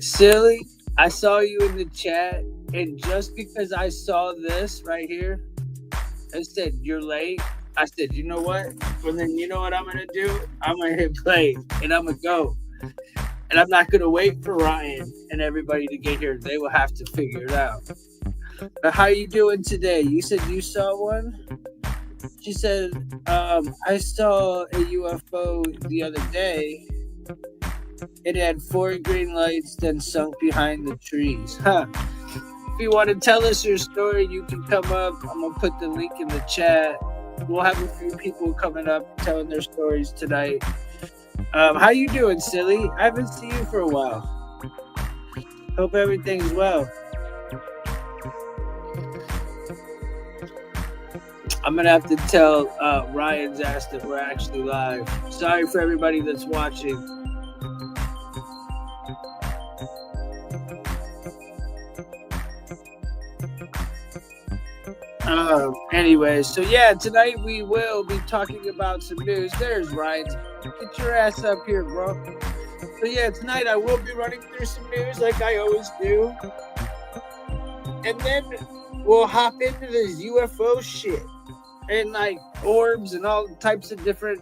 Silly, I saw you in the chat, and just because I saw this right here, I said, "You're late." I said, "You know what? Well, then you know what I'm going to do? I'm going to hit play, and I'm going to go. And I'm not going to wait for Ryan and everybody to get here. They will have to figure it out. But how you doing today? You said you saw one? She said, I saw a UFO the other day. It had four green lights, then sunk behind the trees. Huh. If you want to tell us your story, you can come up. I'm going to put the link in the chat. We'll have a few people coming up telling their stories tonight. How you doing, Silly? I haven't seen you for a while. Hope everything's well. I'm going to have to tell Ryan's ass that we're actually live. Sorry for everybody that's watching. Anyway, so yeah, tonight we will be talking about some news. There's Ryan. Get your ass up here, bro. So yeah, tonight I will be running through some news like I always do. And then we'll hop into this UFO shit. And like orbs and all types of different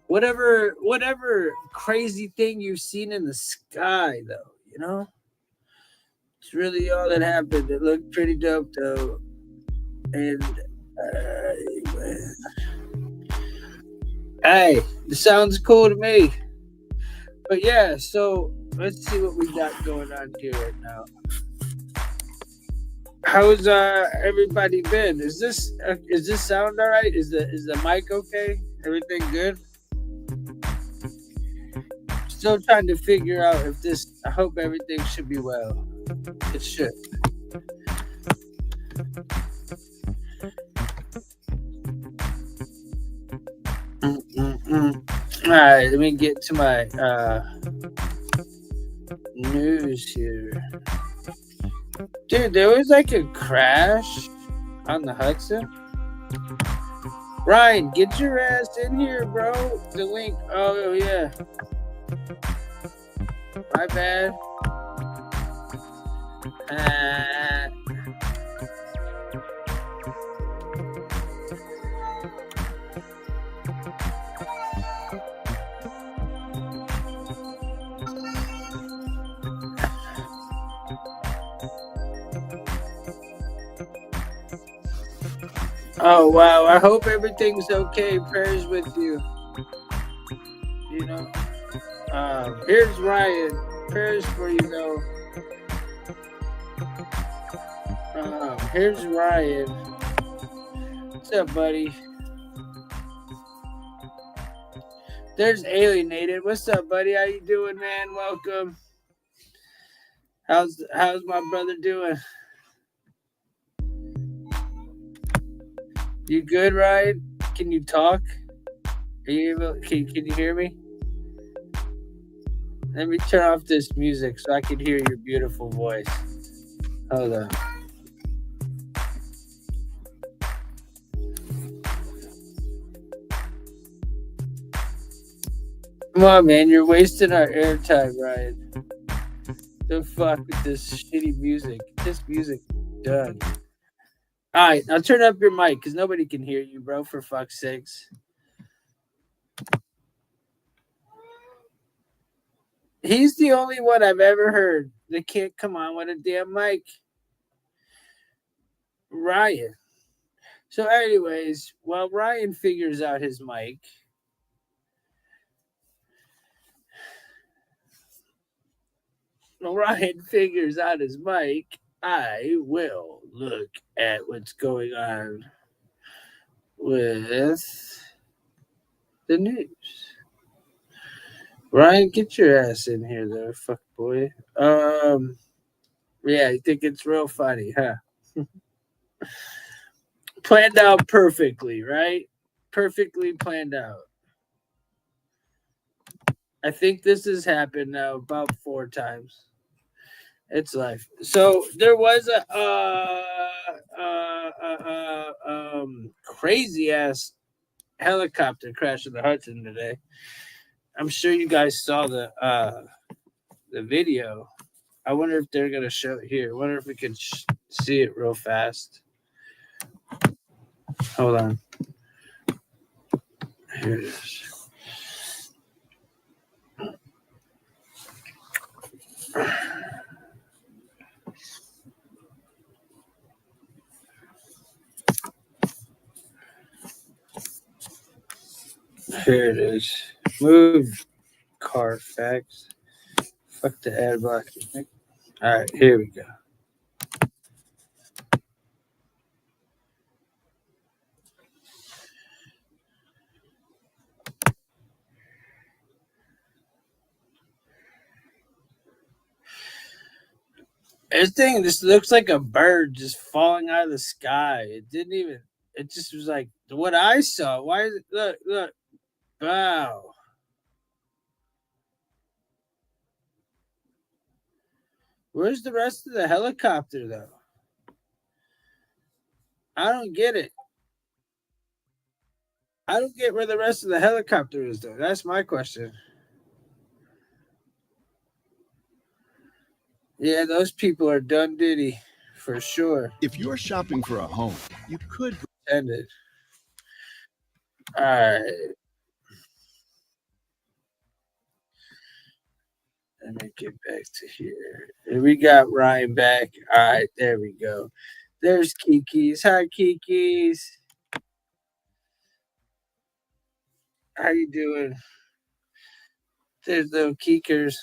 whatever crazy thing you've seen in the sky, though, you know? It's really all that happened. It looked pretty dope, though. And hey, it sounds cool to me. But yeah, so let's see what we got going on here right now. How's everybody been? Is this sound all right? Is the mic okay? Everything good? Still trying to figure out if this. I hope everything should be well. It should. All right, let me get to my news here. Dude, there was like a crash on the Hudson. Ryan, get your ass in here, bro. The link. Oh, yeah. My bad. Oh, wow. I hope everything's okay. Prayers with you. You know. Here's Ryan. Prayers for you, though. Here's Ryan. What's up, buddy? There's Alienated. What's up, buddy? How you doing, man? Welcome. How's my brother doing? You good, Ryan? Can you talk? Are you able? Can you hear me? Let me turn off this music so I can hear your beautiful voice. Hold on. Come on, man. You're wasting our airtime, Ryan. Don't fuck with this shitty music. This music done. All right, now turn up your mic because nobody can hear you, bro, for fuck's sakes. He's the only one I've ever heard that can't come on with a damn mic. Ryan. So anyways, while Ryan figures out his mic, I will look at what's going on with the news. Ryan, get your ass in here, though, fuck boy. Yeah, you think it's real funny, huh? Planned out perfectly, right? Perfectly planned out. I think this has happened now about 4 times. It's life. So there was a crazy ass helicopter crash in the Hudson today. I'm sure you guys saw the video. I wonder if they're gonna show it here. I wonder if we can see it real fast. Hold on. Here it is. Here it is. Move Carfax. Fuck the ad block. All right, here we go. This thing just looks like a bird just falling out of the sky. It didn't even. It just was like what I saw. Why is it? Look. Wow. Where's the rest of the helicopter, though? I don't get it. I don't get where the rest of the helicopter is, though. That's my question. Yeah, those people are done duty for sure. If you're shopping for a home, you could Ended. All right. Let me get back to here. And we got Ryan back. All right, there we go. There's Kiki's. Hi, Kiki's. How you doing? There's little Kikers.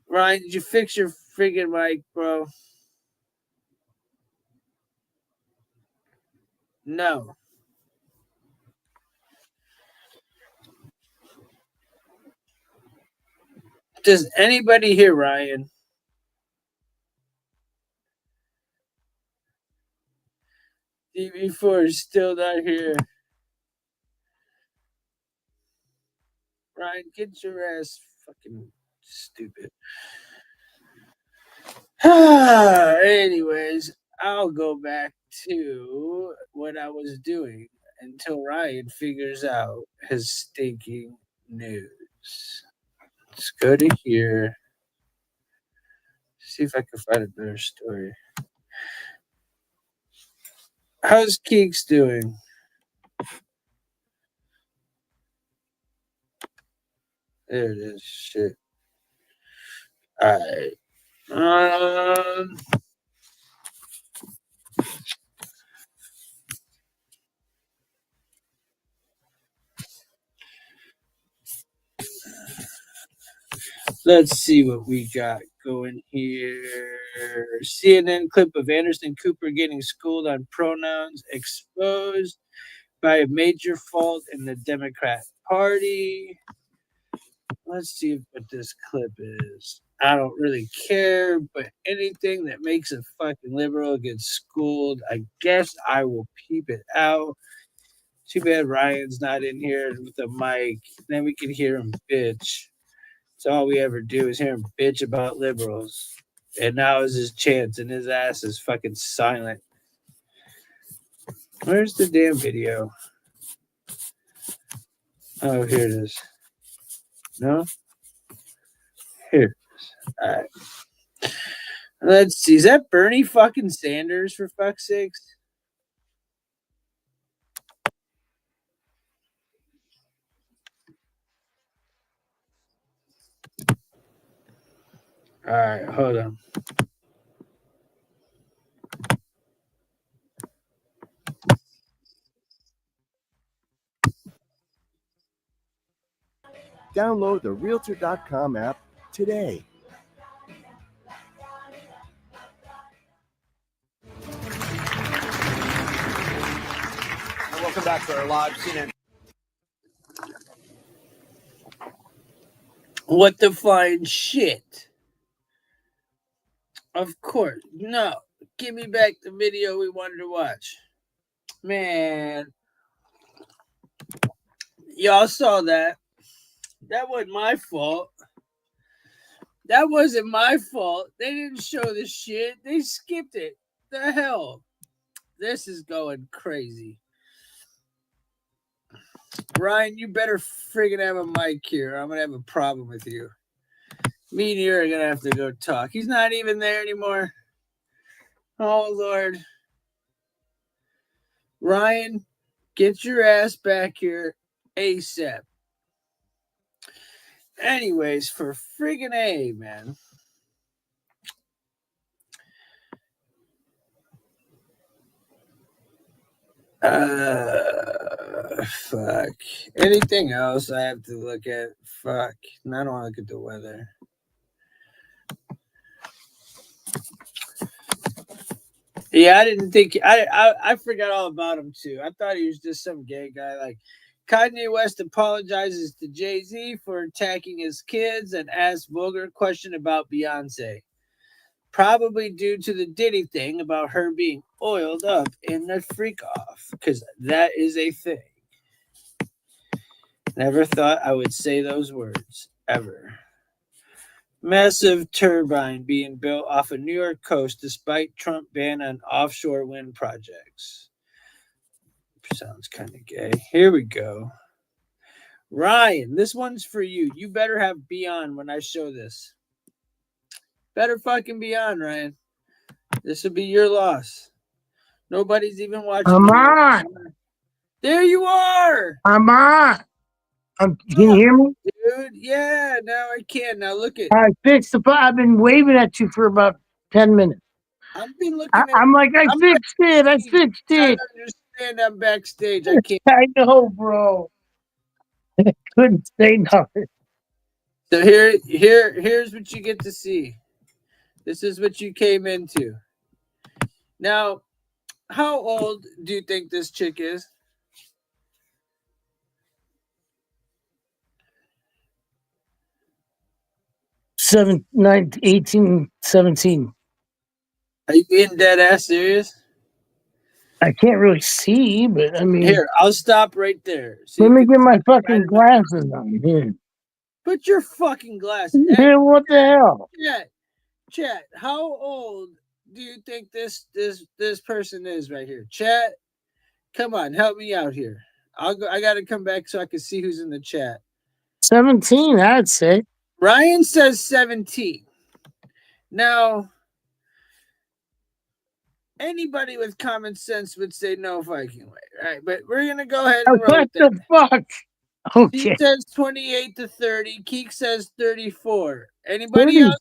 Ryan, did you fix your friggin' mic, bro? No. Does anybody hear Ryan? DB4 is still not here. Ryan, get your ass fucking stupid. Anyways, I'll go back to what I was doing until Ryan figures out his stinking news. Let's go to here. See if I can find a better story. How's Keeks doing? There it is. Shit. Alright. Let's see what we got going here. CNN clip of Anderson Cooper getting schooled on pronouns exposed by a major fault in the Democrat Party. Let's see what this clip is. I don't really care, but anything that makes a fucking liberal get schooled, I guess I will peep it out. Too bad Ryan's not in here with the mic. Then we can hear him bitch. So all we ever do is hear him bitch about liberals. And now is his chance, and his ass is fucking silent. Where's the damn video? Oh, here it is. No? Here it is. All right. Let's see. Is that Bernie fucking Sanders, for fuck's sakes? All right, hold on. download the Realtor.com app today. Welcome back to our live CNN. What the fine shit? Of course. No. Give me back the video we wanted to watch. Man. Y'all saw that. That wasn't my fault. That wasn't my fault. They didn't show the shit. They skipped it. The hell? This is going crazy. Ryan, you better friggin' have a mic here. I'm going to have a problem with you. Me and you are gonna have to go talk. He's not even there anymore. Oh Lord, Ryan, get your ass back here ASAP. Anyways, for friggin' A, man. Fuck. Anything else I have to look at? Fuck. I don't want to look at the weather. Yeah, I didn't think I forgot all about him too. I thought he was just some gay guy. Like Kanye West apologizes to Jay-Z for attacking his kids and asks vulgar question about Beyonce. Probably due to the Diddy thing about her being oiled up in the freak off, because that is a thing. Never thought I would say those words ever. Massive turbine being built off a New York coast despite Trump ban on offshore wind projects. Sounds kind of gay. Here we go. Ryan, this one's for you. You better have be on when I show this. Better fucking be on, Ryan. This will be your loss. Nobody's even watching. I'm on. There you are. I'm on. Can you hear me? Dude, yeah, now I can. Now look at. I fixed the. I've been waving at you for about 10 minutes. I've been looking at. I'm like, I fixed it. I fixed I it. understand I'm backstage. I can't. I know, bro. I couldn't say nothing. So here's what you get to see. This is what you came into. Now, how old do you think this chick is? 18, 17. Are you being dead ass serious? I can't really see, but I mean. Here, I'll stop right there. So let me get my fucking glasses on. Here. Put your fucking glasses. Hey, what the hell? Chat. How old do you think this person is right here? Chat. Come on, help me out here. I gotta come back so I can see who's in the chat. 17, I'd say. Ryan says 17. Now, anybody with common sense would say no fucking way, right? But we're gonna go ahead and roll with that. What the fuck? Okay. He says 28 to 30. Keek says 34. Anybody else?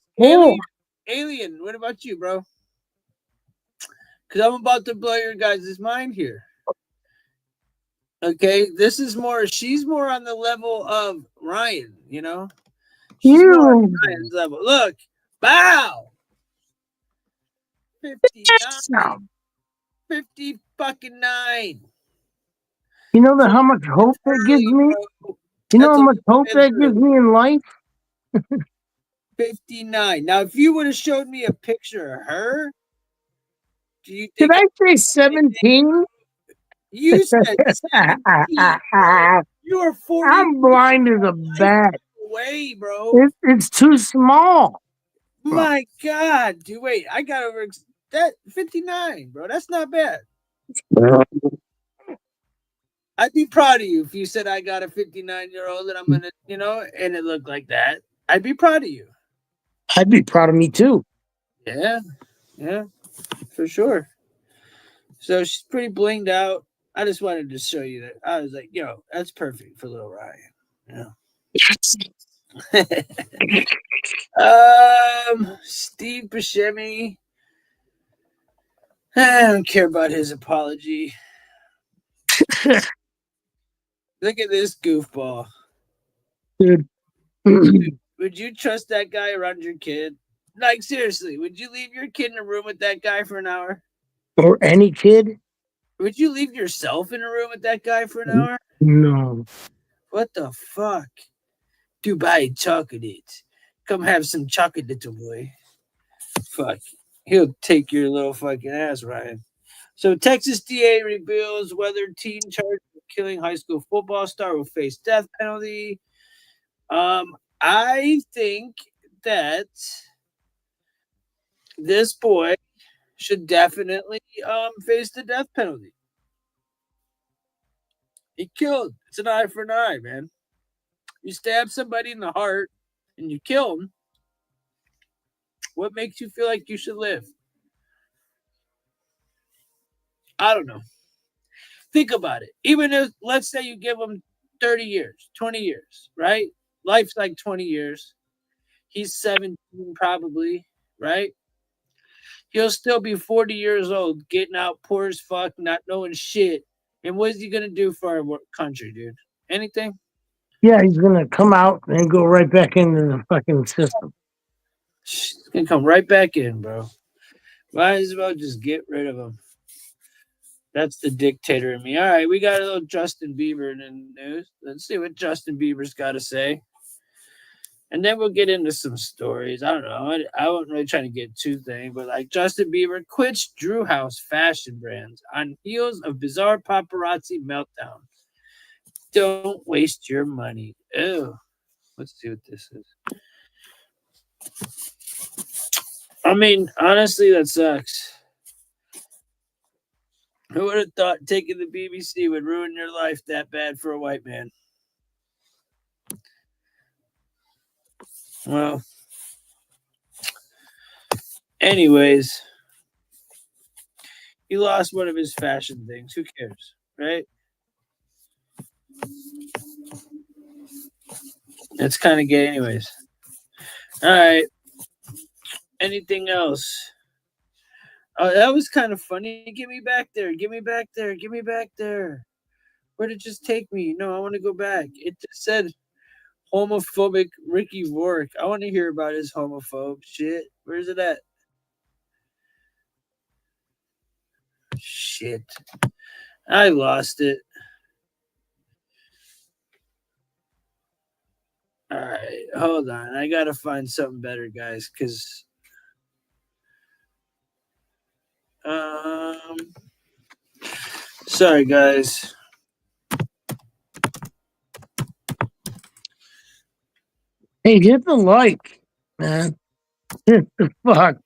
Alien, what about you, bro? Because I'm about to blow your guys' mind here. Okay, this is more. She's more on the level of Ryan. You know, she's more on Ryan's level. Look, bow. 59. 50 fucking 9. You know how much hope that gives me? You know how much hope that gives me in life? 59. Now, if you would have showed me a picture of her, do you think? Did I say 17? You said 17. You are 40. I'm blind as a bat. Way, bro. It's too small. My God, dude, wait, I got over that 59, bro. That's not bad. I'd be proud of you if you said I got a 59-year-old and I'm gonna, and it looked like that. I'd be proud of you. I'd be proud of me too. Yeah, for sure. So she's pretty blinged out. I just wanted to show you that. I was like, yo, that's perfect for little Ryan. Steve Buscemi. I don't care about his apology. Look at this goofball. Dude. Would you trust that guy around your kid? Like, seriously, would you leave your kid in a room with that guy for an hour? Or any kid? Would you leave yourself in a room with that guy for an hour? No. What the fuck? Dubai chocolate. Come have some chocolate, little boy. Fuck. He'll take your little fucking ass, Ryan. So Texas DA reveals whether teen charged with killing high school football star will face death penalty. I think that this boy should definitely face the death penalty. He killed. It's an eye for an eye, man. You stab somebody in the heart and you kill him. What makes you feel like you should live? I don't know. Think about it. Even if, let's say, you give him 30 years, 20 years, right? Life's like 20 years. He's 17, probably, right? He'll still be 40 years old, getting out poor as fuck, not knowing shit. And what is he going to do for our country, dude? Anything? Yeah, he's gonna come out and go right back into the fucking system. He's going to come right back in, bro. Might as well just get rid of him. That's the dictator in me. All right, we got a little Justin Bieber in the news. Let's see what Justin Bieber's got to say. And then we'll get into some stories. I don't know. I wasn't really trying to get too thing, but like Justin Bieber quits Drew House fashion brands on heels of bizarre paparazzi meltdown. Don't waste your money. Ew. Let's see what this is. I mean, honestly, that sucks. Who would have thought taking the BBC would ruin your life that bad for a white man? Well, anyways, he lost one of his fashion things. Who cares, right? It's kind of gay, anyways. All right. Anything else? Oh, that was kind of funny. Give me back there. Give me back there. Give me back there. Where did it just take me? No, I want to go back. It just said homophobic Ricky Rourke. I want to hear about his homophobe shit. Where's it at? Shit. I lost it. All right. Hold on. I got to find something better, guys, because sorry, guys. Hey, hit the like, man. Hit the fuck.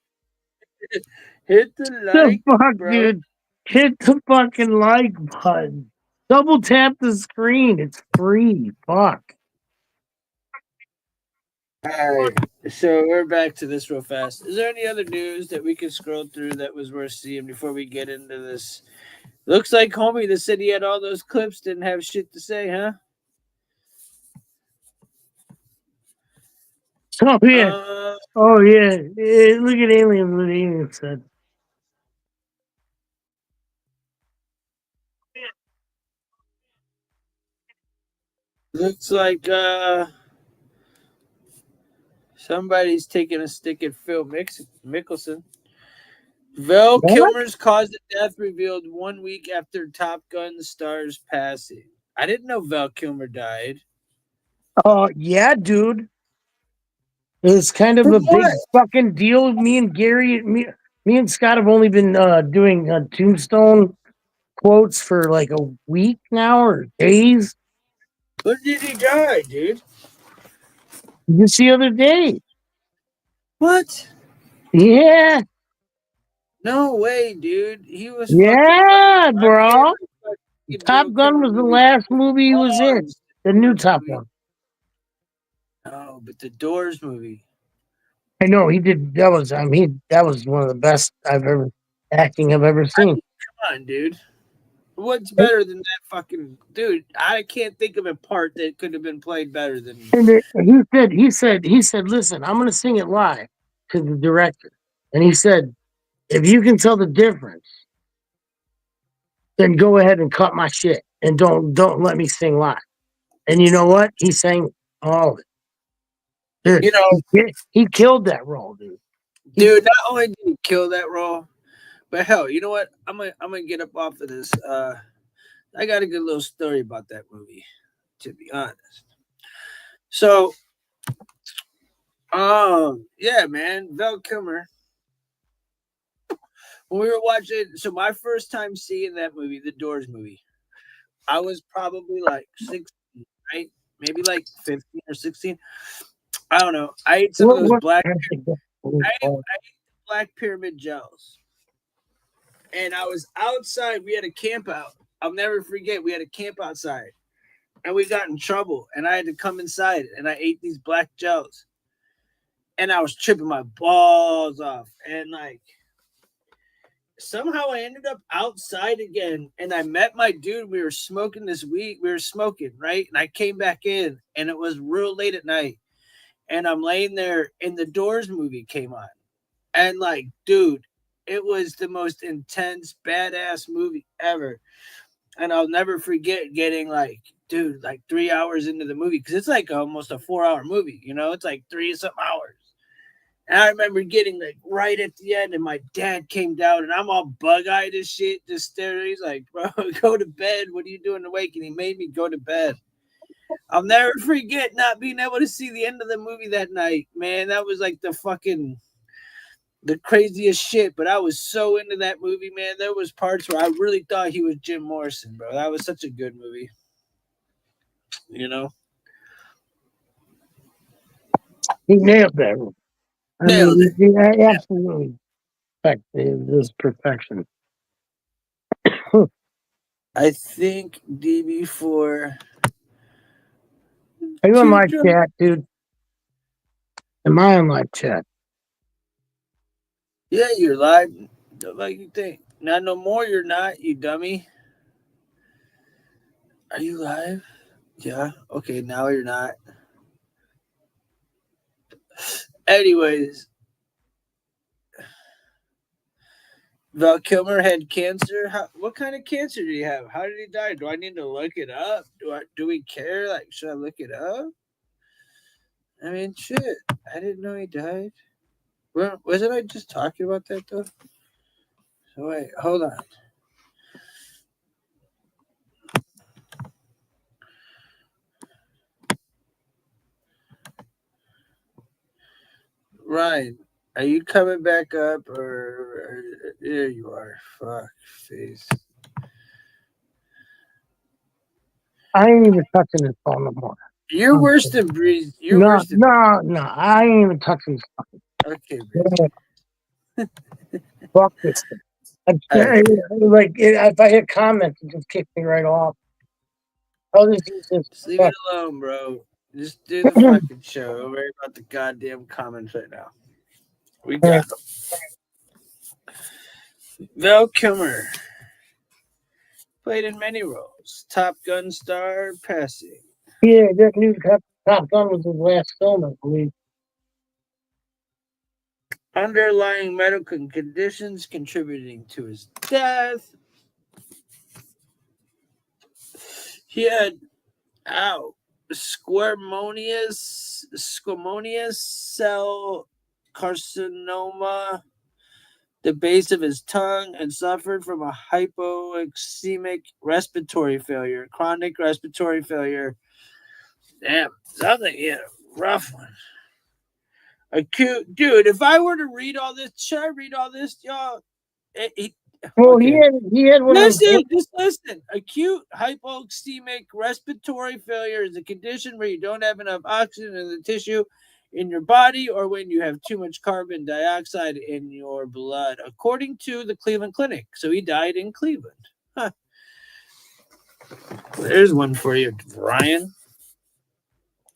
Hit the like, Fuck, bro. dude. Hit the fucking like button. Double tap the screen. It's free. Fuck. All right. So we're back to this real fast. Is there any other news that we could scroll through that was worth seeing before we get into this? Looks like homie that said he had all those clips didn't have shit to say, huh? Oh, yeah. Uh, Oh, yeah. Look at Alien, what Alien said. looks like somebody's taking a stick at Phil Mickelson. Val What? Kilmer's cause of death revealed 1 week after Top Gun star's passing. I didn't know Val Kilmer died. Oh, yeah, dude. It's kind of For a what? big fucking deal. Me and Gary, me and Scott have only been doing Tombstone quotes for like a week now or days. When did he die, dude? Just the other day. What? Yeah. No way, dude. He was fucking like Yeah, my bro. favorite fucking Top Val Gun Kilmer was the movie. last movie he was in. Orbs. The new Doors Top movie. Gun. No, but the Doors movie. I know he did. That was, I mean, that was one of the best acting I've ever I seen. mean, come on, dude. What's better than that fucking dude? I can't think of a part that could have been played better than. And he said, listen, I'm going to sing it live to the director. And he said, if you can tell the difference, then go ahead and cut my shit and don't let me sing live. And you know what? He sang all of it. Dude, You know, he killed that role, dude. dude. Not only did he kill that role, but hell, you know what? I'm gonna get up off of this. I got a good little story about that movie, to be honest. So, yeah, man, Val Kilmer. When we were watching, so my first time seeing that movie, the Doors movie, I was probably like 16, right? Maybe like 15 or 16. I don't know. I ate some of those black pyramid gels. And I was outside. We had a camp out. I'll never forget. We had a camp outside. And we got in trouble. And I had to come inside and I ate these black gels. and I was tripping my balls off. And like somehow I ended up outside again, and I met my dude. We were smoking this weed. We were smoking, right? And I came back in, and it was real late at night. And I'm laying there, and the Doors movie came on. And like, dude, it was the most intense, badass movie ever. And I'll never forget getting like, dude, like 3 hours into the movie because it's like almost a 4 hour movie. You know, it's like three some hours. And I remember getting like right at the end, and my dad came down, and I'm all bug eyed as shit, just staring. He's like, "Bro, go to bed. What are you doing awake?" And he made me go to bed. I'll never forget not being able to see the end of the movie that night, man. That was like the craziest shit. But I was so into that movie, man. There was parts where I really thought he was Jim Morrison, bro. That was such a good movie, you know. He nailed that. I Nailed mean, it. he absolutely perfected this perfection. I think DB4 Are you in too my drunk. chat, dude? Am I in my chat? Yeah, you're live. Like you think. Not no more, you're not, you dummy. Are you live? Yeah. Okay, now you're not. Anyways, Val Kilmer had cancer. What kind of cancer did he have? How did he die? Do I need to look it up? Do we care? Like, should I look it up? I mean, shit. I didn't know he died. Well, wasn't I just talking about that though? So wait, hold on. Ryan, are you coming back up or there you are? Fuck face. I ain't even touching his phone no more. You're worse than Breeze. You're No, worse than no, no. I ain't even touching his phone. Okay, Breeze. Yeah, fuck this thing. Right. If I hit comments, it just kicks me right off. I'll just use this. Just leave it Fuck. alone, bro. Just do the fucking show. Don't worry about the goddamn comments right now. We got them. Val Kilmer played in many roles. Top Gun star, passing. Yeah, that new Top Gun was his last film, I believe. Underlying medical conditions contributing to his death. He had squamous cell carcinoma the base of his tongue and suffered from a hypoxemic respiratory failure, chronic respiratory failure. Damn, sounds like he had a rough one. Acute, dude. If I were to read all this, should I read all this, y'all? Well, Okay. he had one of Listen, those. just listen. Acute hypoxemic respiratory failure is a condition where you don't have enough oxygen in the tissue in your body or when you have too much carbon dioxide in your blood, according to the Cleveland Clinic. So he died in Cleveland. Huh. Well, there's one for you, Ryan.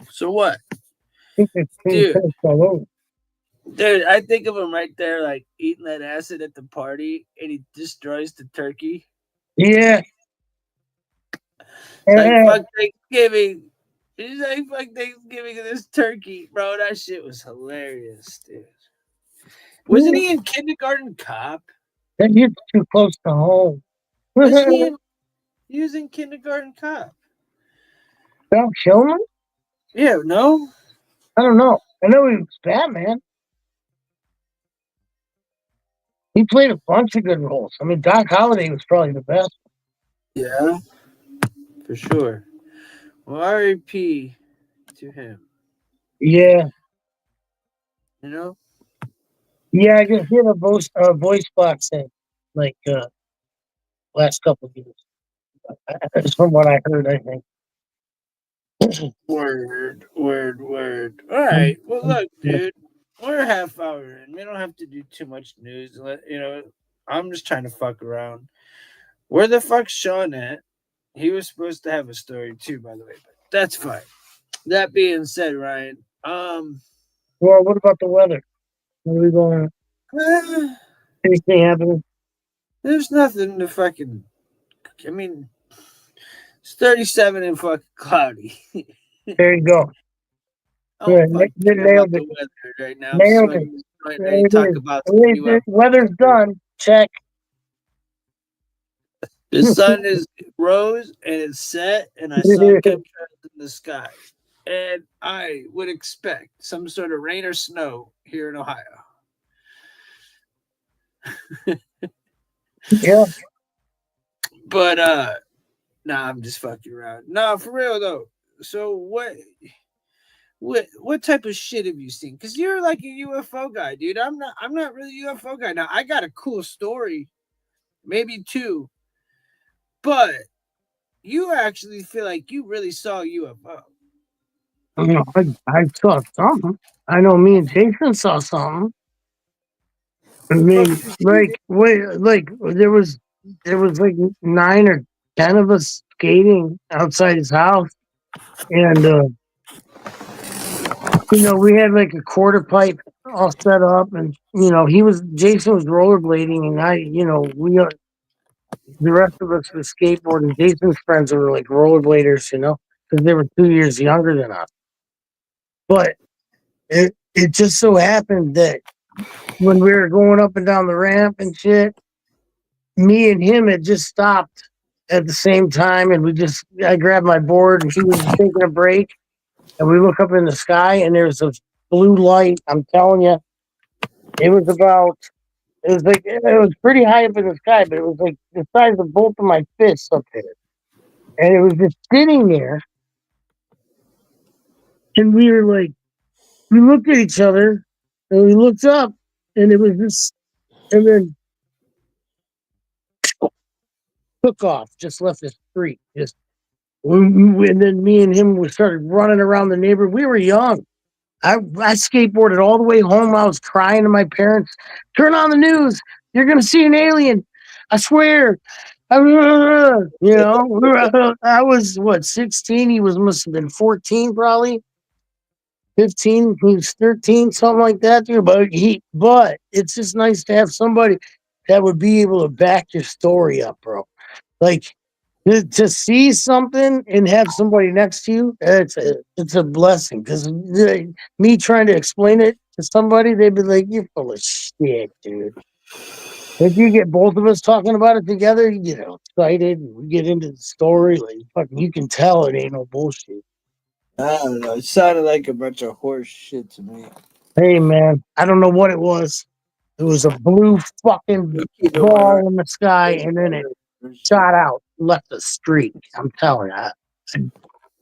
So what? Dude, dude, I think of him right there, like eating that acid at the party, and he destroys the turkey. Yeah. It's like fuck Thanksgiving. He's like fuck Thanksgiving and this turkey, bro. That shit was hilarious, dude. Wasn't he in Kindergarten Cop? That hits too close to home. Wasn't he in? He was in Kindergarten Cop. Val Kilmer? Yeah, no. I don't know. I know he was Batman. He played a bunch of good roles. I mean, Doc Holliday was probably the best. Yeah, for sure. Well, R.I.P. to him. Yeah. You know. Yeah, I just did a voice box thing, like last couple of years. That's from what I heard, I think. Word. All right. Well, look, dude. We're a half hour in. We don't have to do too much news. I'm just trying to fuck around. Where the fuck's Sean at? He was supposed to have a story too, by the way, but that's fine. That being said, Ryan, Well, what about the weather? What are we going? Anything happening? There's nothing to fucking. I mean, it's 37 and fucking cloudy. There you go. I Yeah, don't fucking care about nailed the it. weather right now. I'm Nailed it. smoking this joint, There ready to it talk is. about some Wait, the weather's UFOs. done. Check. The sun is rose and it's set, and I saw chemtrails in the sky. And I would expect some sort of rain or snow here in Ohio. Yeah. But nah, I'm just fucking around. Nah, for real though. So what type of shit have you seen? Because you're like a UFO guy, dude. I'm not really a UFO guy. Now I got a cool story, maybe two, but you actually feel like you really saw a UFO. I saw something. I know me and Jason saw something. I The fuck mean, did you see? like, wait, like there was like 9 or 10 of us skating outside his house, and we had like a quarter pipe all set up, and Jason was rollerblading, and the rest of us were skateboarding. Jason's friends were like rollerbladers, because they were 2 years younger than us. But it just so happened that when we were going up and down the ramp and shit, me and him had just stopped at the same time, and I grabbed my board, and he was taking a break, and we look up in the sky, and there's a blue light. I'm telling you, it was about. It was like it was pretty high up in the sky, but it was like the size of both of my fists up there, and it was just sitting there, and we were like, we looked at each other, and we looked up, and it was just, and then took off, just left the street, just. And then me and him we started running around the neighborhood. We were young. I skateboarded all the way home. I was crying to my parents. Turn on the news. You're gonna see an alien. I swear. I was what 16. He must have been 14, probably 15. He was 13, something like that. Dude. But it's just nice to have somebody that would be able to back your story up, bro. Like to see something and have somebody next to you, it's a blessing. Because me trying to explain it to somebody, they'd be like, "You're full of shit, dude." If you get both of us talking about it together, you get excited. And we get into the story, like fucking, you can tell it ain't no bullshit. I don't know. It sounded like a bunch of horse shit to me. Hey man, I don't know what it was. It was a blue fucking Keep it ball 100. in the sky, and then it shot out, left a streak. I'm telling you, I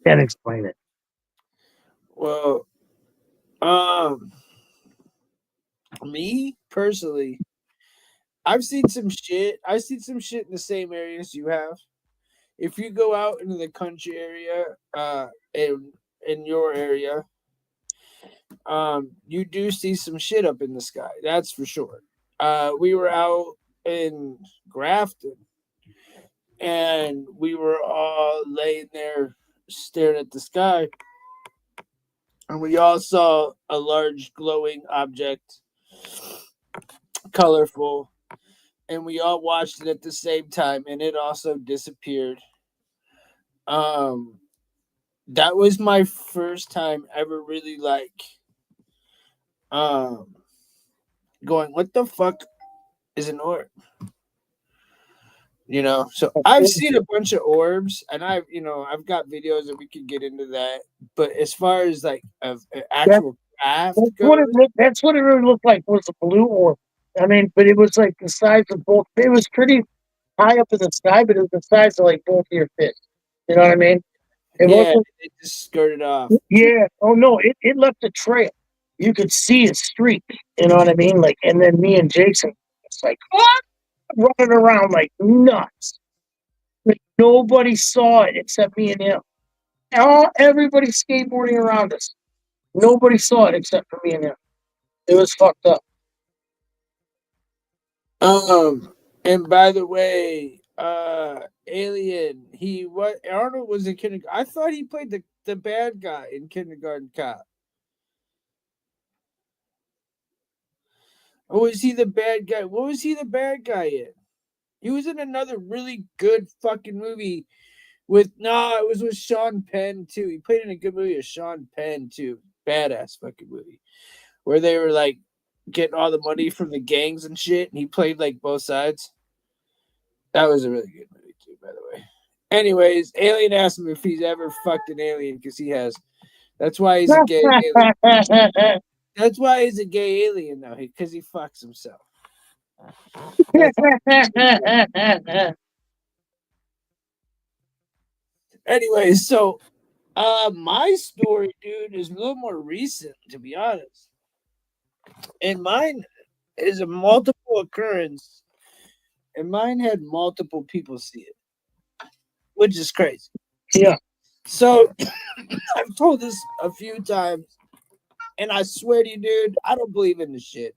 can't explain it. Well, um, me personally, I've seen some shit. I've seen some shit in the same areas you have. If you go out into the country area, in your area, you do see some shit up in the sky. That's for sure. We were out in Grafton, and we were all laying there staring at the sky, and we all saw a large glowing object, colorful, and we all watched it at the same time, and it also disappeared. Um, that was my first time ever really um going, what the fuck is an orb? So I've seen a bunch of orbs, and I've got videos, and we could get into that. But as far as like an That, actual craft that's what it goes, looked. That's what it really looked like, was a blue orb. I mean, but it was like the size of both. It was pretty high up in the sky, but it was the size of like both of your fists. You know what I mean? It yeah, wasn't. it just skirted off. Yeah. Oh no, it left a trail. You could see a streak. You know what I mean? Like, and then me and Jason, it's like what, running around like nuts. Like nobody saw it except me and him. Everybody skateboarding around us. Nobody saw it except for me and him. It was fucked up. And by the way, Alien, what Arnold was in kindergarten. I thought he played the bad guy in Kindergarten Cop. Or was he the bad guy? What was he the bad guy in? He was in another really good fucking movie with it was with Sean Penn too. He played in a good movie with Sean Penn too. Badass fucking movie. Where they were like getting all the money from the gangs and shit, and he played like both sides. That was a really good movie too, by the way. Anyways, Alien asked him if he's ever fucked an alien because he has. That's why he's a gay alien. That's why he's a gay alien now, because he fucks himself. Anyways, so my story, dude, is a little more recent, to be honest. And mine is a multiple occurrence, and mine had multiple people see it, which is crazy. Yeah. So I've told this a few times, and I swear to you, dude, I don't believe in this shit.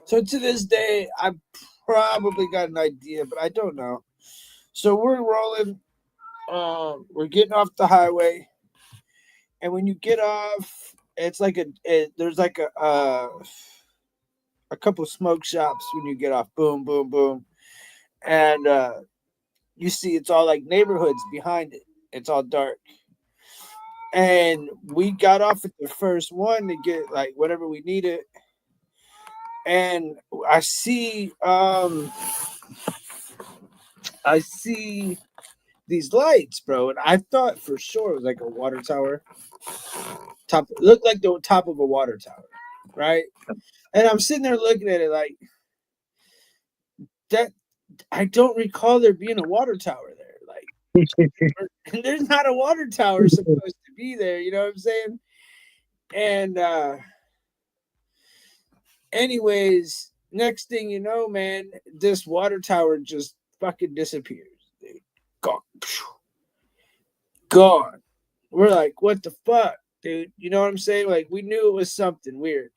So to this day, I probably got an idea, but I don't know. So we're rolling. We're getting off the highway, and when you get off, it's like there's like a couple smoke shops when you get off. Boom, boom, boom, and you see it's all like neighborhoods behind it. It's all dark, and we got off at the first one to get like whatever we needed, and I see these lights, bro, and I thought for sure it was like a water tower. It looked like the top of a water tower, right? And I'm sitting there looking at it like that. I don't recall there being a water tower there. Like, there's not a water tower supposed to be there. You know what I'm saying? And anyways, next thing you know, man, this water tower just fucking disappears. Dude. Gone. Gone. We're like, what the fuck, dude? You know what I'm saying? Like, we knew it was something weird.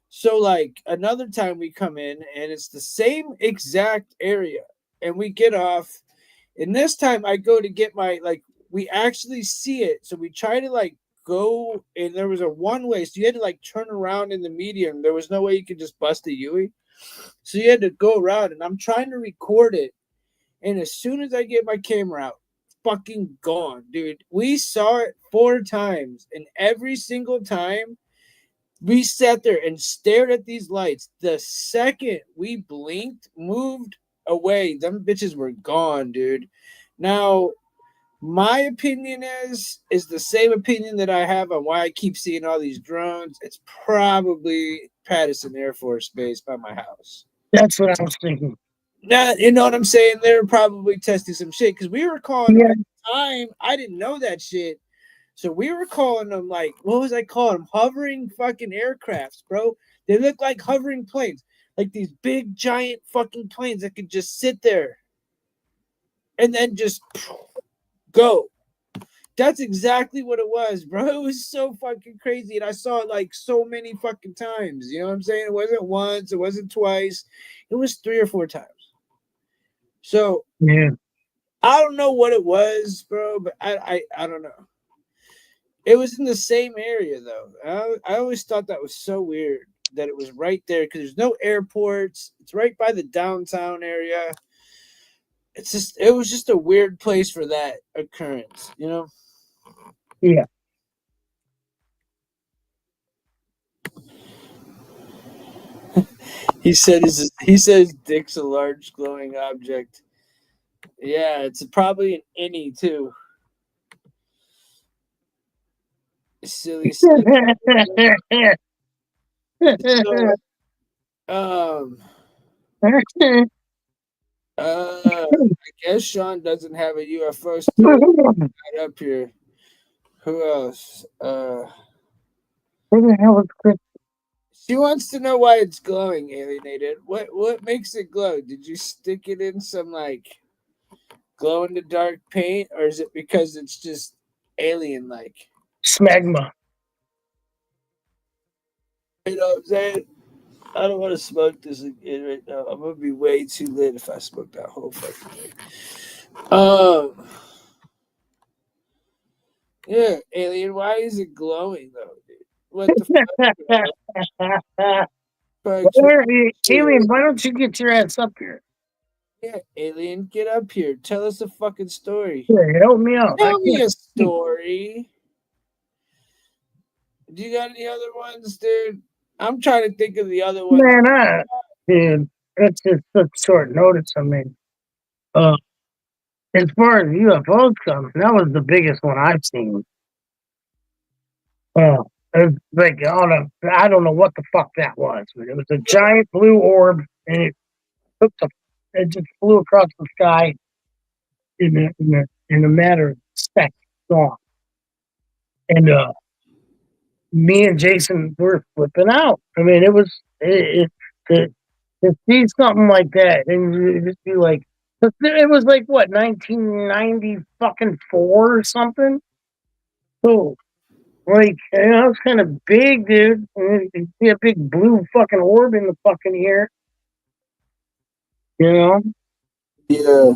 So, like, another time we come in and it's the same exact area, and we get off. And this time I go to get we actually see it. So we try to, like, go, and there was a one way. So you had to, like, turn around in the median. There was no way you could just bust a Yui. So you had to go around, and I'm trying to record it. And as soon as I get my camera out, fucking gone, dude. We saw it 4 times, and every single time we sat there and stared at these lights. The second we blinked, moved away, them bitches were gone, dude. Now, my opinion is the same opinion that I have on why I keep seeing all these drones. It's probably Patterson Air Force Base by my house. That's what I was thinking. Now, you know what I'm saying? They're probably testing some shit because we were calling them at the time. I didn't know that shit. So we were calling them like, what was I calling them? Hovering fucking aircrafts, bro. They look like hovering planes, like these big giant fucking planes that could just sit there and then just go. That's exactly what it was, bro. It was so fucking crazy. And I saw it like so many fucking times. You know what I'm saying? It wasn't once, it wasn't twice. It was 3 or 4 times. So yeah. I don't know what it was, bro, but I don't know. It was in the same area though. I always thought that was so weird that it was right there because there's no airports. It's right by the downtown area. It was just a weird place for that occurrence, you know? Yeah. He says dick's a large glowing object. Yeah, it's probably an innie too. Silly. So, I guess Sean doesn't have a UFO story right up here. Who else? Where the hell is Chris? She wants to know why it's glowing, alienated. What makes it glow? Did you stick it in some like glow in the dark paint, or is it because it's just alien like? Smegma. You know what I'm saying? I don't want to smoke this again right now. I'm gonna be way too lit if I smoke that whole fucking thing. Yeah, alien. Why is it glowing though, dude? What the fuck? Bro? Alien, why don't you get your ass up here? Yeah, Alien, get up here. Tell us a fucking story. Here, help me out. Tell me a story. Do you got any other ones, dude? I'm trying to think of the other ones. Man, dude, that's just such short notice. I mean, as far as UFOs come, that was the biggest one I've seen. It's like I don't know what the fuck that was, but it was a giant blue orb, and it just flew across the sky in a matter of seconds. Gone. And me and Jason were flipping out. I mean, it was to see something like that, and you just be like, it was like what 1990 fucking 4 or something. So like, it's kind of big, dude. You see a big blue fucking orb in the fucking air, you know. Yeah.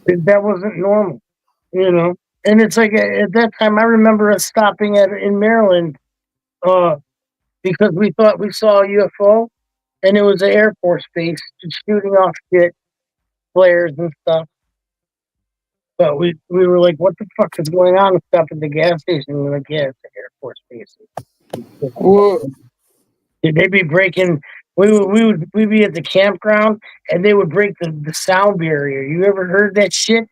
That wasn't normal, you know. And it's like at that time, I remember us stopping in Maryland, uh, because we thought we saw a UFO, and it was an Air Force base shooting off shit, flares and stuff. But we were like, what the fuck is going on and stuff at the gas station? And we're like, yeah, it's an Air Force base. Well, They'd be breaking. We'd be at the campground, and they would break the sound barrier. You ever heard that shit?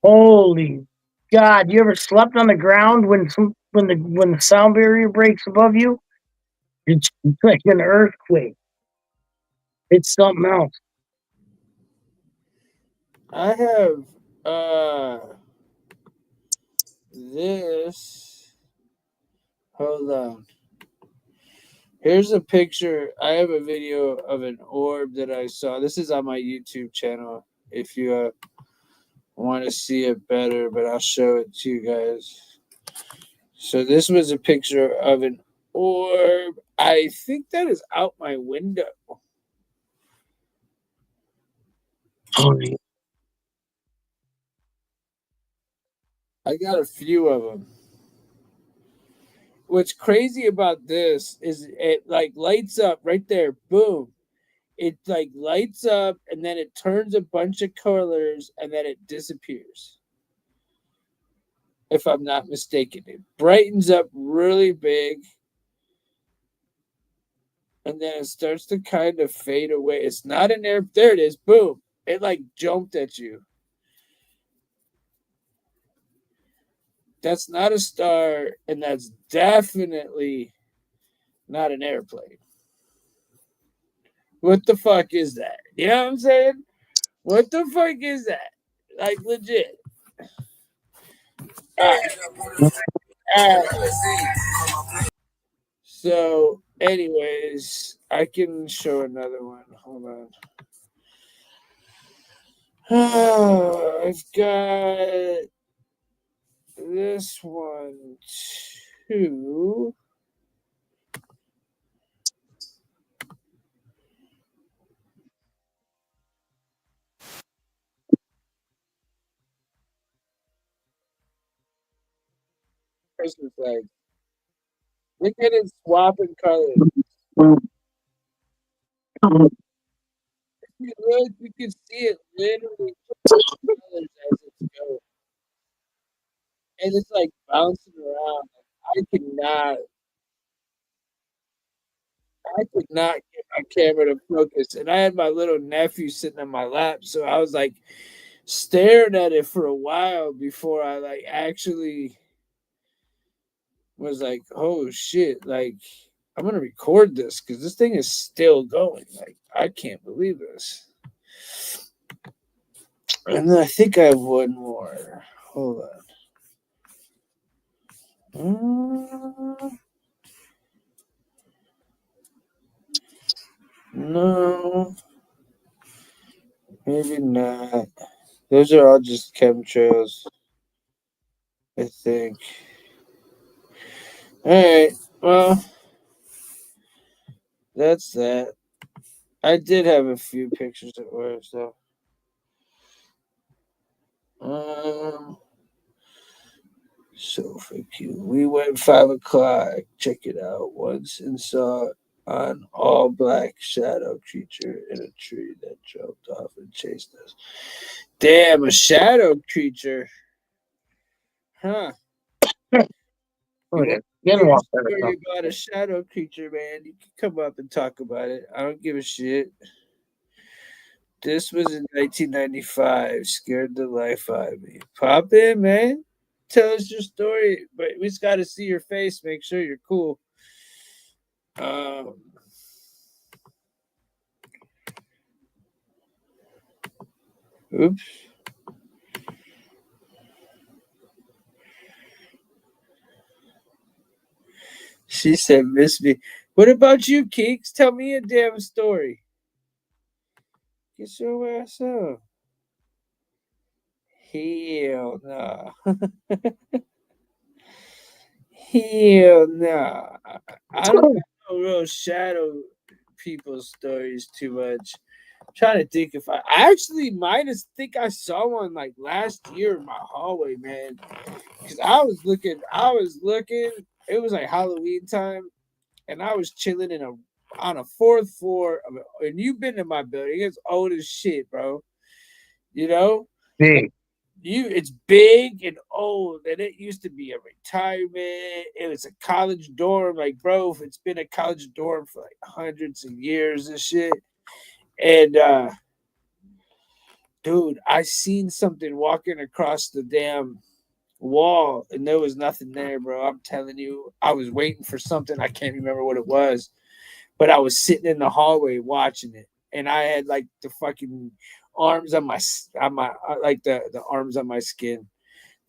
Holy God! You ever slept on the ground when the sound barrier breaks above you? It's like an earthquake. It's something else. I have this. Hold on. Here's a picture. I have a video of an orb that I saw. This is on my YouTube channel. If you want to see it better, but I'll show it to you guys. So this was a picture of an orb. I think that is out my window. Holy. I got a few of them. What's crazy about this is it like lights up right there. Boom. It like lights up and then it turns a bunch of colors and then it disappears. If I'm not mistaken, it brightens up really big and then it starts to kind of fade away. It's not in there. There it is. Boom. It like jumped at you. That's not a star, and that's definitely not an airplane. What the fuck is that? You know what I'm saying? What the fuck is that? Like legit. So, anyways, I can show another one. Hold on. I've got this one too. Christmas flag. Look at it swapping colors. If you look, you can see it literally colors as it's going. And it's like bouncing around. I could not get my camera to focus. And I had my little nephew sitting on my lap. So I was like staring at it for a while before I like actually was like, oh shit, like I'm gonna record this because this thing is still going. Like I can't believe this. And then I think I have one more. Hold on. No, maybe not. Those are all just chemtrails, I think. All right. Well, that's that. I did have a few pictures at work, so. So freaking. We went 5 o'clock. Check it out once and saw An all black shadow creature in a tree that jumped off and chased us. Damn, a shadow creature. Huh. You want Okay. to hear a Skinwalker or story something. about a shadow creature, man? You can come up and talk about it. I don't give a shit. This was in 1995. Scared the life out of me. Pop in, man. Tell us your story, but we just got to see your face. Make sure you're cool. Um, oops. She said, "Miss me." What about you, Keeks? Tell me a damn story. Get your ass up. Hell no. Hell no. I don't know real shadow people's stories too much. I'm trying to think if I actually might have think I saw one like last year in my hallway, man. Cause I was looking. It was like Halloween time, and I was chilling on a fourth floor of it. And you've been to my building. It's old as shit, bro. You know, Big. it's big and old, and it used to be a retirement. It was a college dorm, like bro. It's been a college dorm for like hundreds of years and shit. And dude, I seen something walking across the damn wall, and there was nothing there, bro. I'm telling you, I was waiting for something. I can't remember what it was, but I was sitting in the hallway watching it, and I had like the fucking arms on my like the arms on my skin.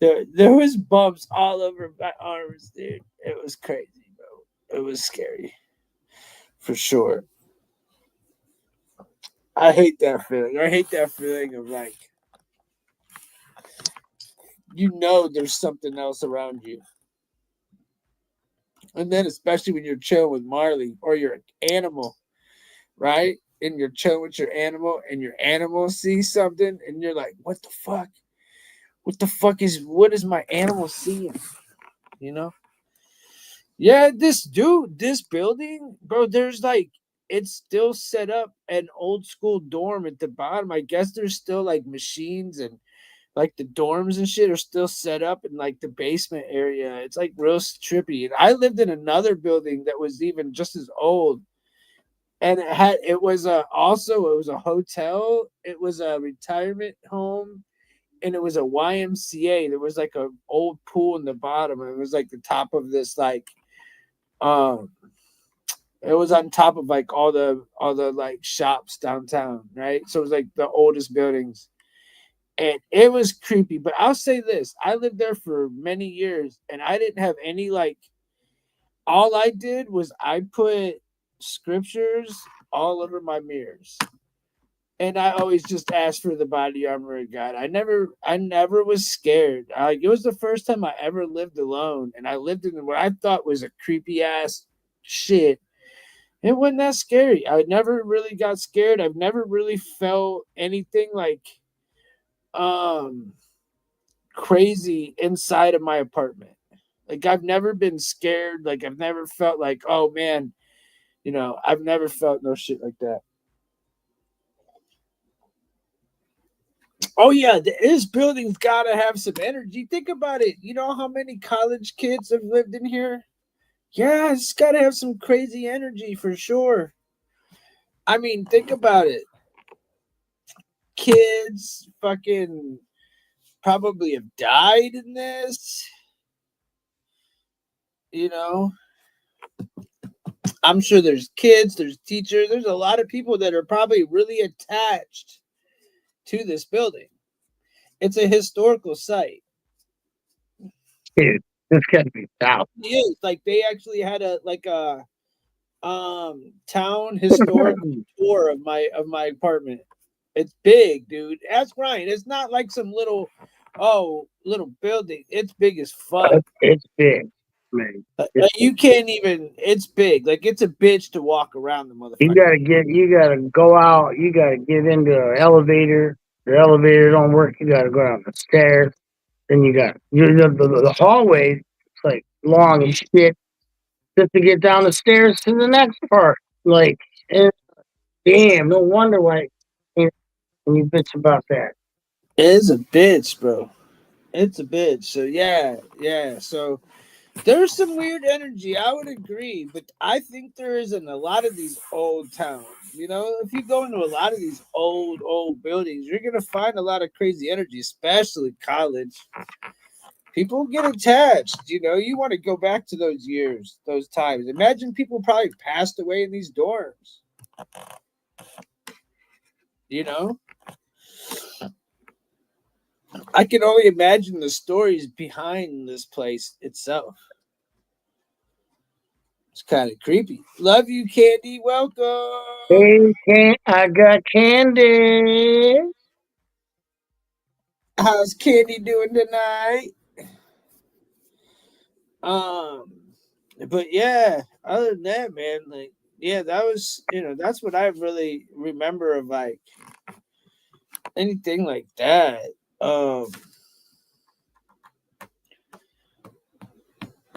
There was bumps all over my arms, dude. It was crazy, bro. It was scary for sure. I hate that feeling. I hate that feeling of like there's something else around you, and then especially when you're chilling with Marley or your animal, right? And you're chilling with your animal, and your animal sees something, and you're like, "What the fuck? What is my animal seeing?" You know? Yeah, this building, bro. There's like it's still set up an old school dorm at the bottom. I guess there's still like machines and like the dorms and shit are still set up in like the basement area. It's like real trippy. And I lived in another building that was even just as old, and it was a hotel, it was a retirement home, and it was a YMCA. There was like a old pool in the bottom, and it was like the top of this like um it was on top of like all the like shops downtown, right? So it was like the oldest buildings. And it was creepy, but I'll say this: I lived there for many years, and I didn't have any like. All I did was I put scriptures all over my mirrors, and I always just asked for the body armor of God. I never was scared. Like it was the first time I ever lived alone, and I lived in what I thought was a creepy ass shit. It wasn't that scary. I never really got scared. I've never really felt anything like um crazy inside of my apartment. Like I've never been scared. Like I've never felt like, oh man, I've never felt no shit like that. Oh yeah, this building's gotta have some energy. Think about it. You know how many college kids have lived in here? Yeah, it's gotta have some crazy energy for sure. I mean, think about it. Kids fucking probably have died in this. You know, I'm sure there's kids, there's teachers, there's a lot of people that are probably really attached to this building. It's a historical site. Dude, this gotta be south. It is like they actually had a town historical tour of my apartment. It's big, dude. Ask Ryan. It's not like some little building. It's big as fuck. It's big, man. It's big. You can't even. It's big. Like it's a bitch to walk around the motherfucker. You gotta go out, you gotta get into an elevator. The elevator don't work, you gotta go down the stairs. Then the hallway, it's like long as shit just to get down the stairs to the next part. Like, eh, damn, no wonder why you bitch about that. It's a bitch, bro. It's a bitch. So yeah, yeah. So there's some weird energy. I would agree, but I think there is in a lot of these old towns. You know, if you go into a lot of these old buildings, you're gonna find a lot of crazy energy, especially college. People get attached. You know, you want to go back to those years, those times. Imagine people probably passed away in these dorms. You know, I can only imagine the stories behind this place itself. It's kind of creepy. Love you, Candy. Welcome. Hey, I got candy. How's Candy doing tonight? Um, but yeah, other than that, man, like, yeah, that was, that's what I really remember of like anything like that. Um,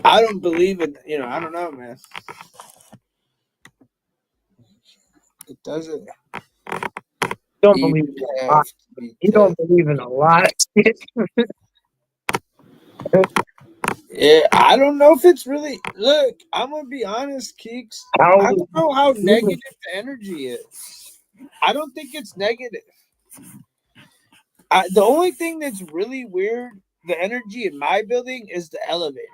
I don't believe in, I don't know, man. It doesn't Don't even believe in a have lot. to be You that. don't believe in a lot of shit. Yeah, I don't know if it's really. Look, I'm gonna be honest, Keeks. I How don't know how you negative the energy is. I don't think it's negative. The only thing that's really weird, the energy in my building is the elevators.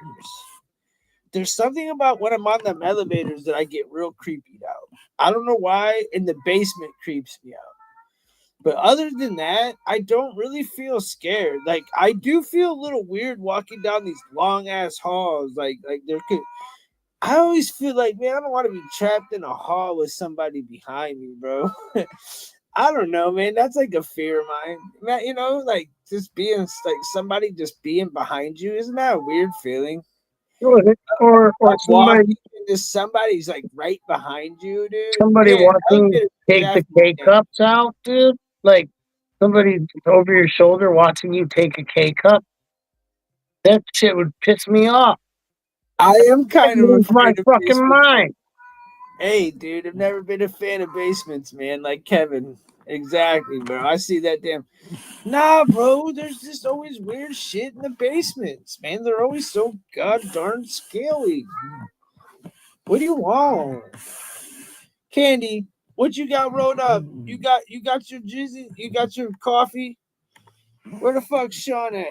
There's something about when I'm on them elevators that I get real creeped out. I don't know why, and the basement creeps me out. But other than that, I don't really feel scared. Like I do feel a little weird walking down these long ass halls. Like there could. I always feel like, man, I don't want to be trapped in a hall with somebody behind me, bro. I don't know, man. That's like a fear of mine. Man, like just being like somebody just being behind you. Isn't that a weird feeling? good, or Like walking somebody into somebody's like right behind you, dude. somebody Man, watching you elevators take the definitely K cups out, dude. Like somebody over your shoulder watching you take a K cup. That shit would piss me off. I am I'd kind of lose my afraid of fucking basements. mind. Hey, dude, I've never been a fan of basements, man. Like Kevin. Exactly, bro. I see that damn. Nah, bro. There's just always weird shit in the basements, man. They're always so god darn scaly. What do you want, Candy? What you got rolled up? You got your jizzy? You got your coffee? Where the fuck's Sean at?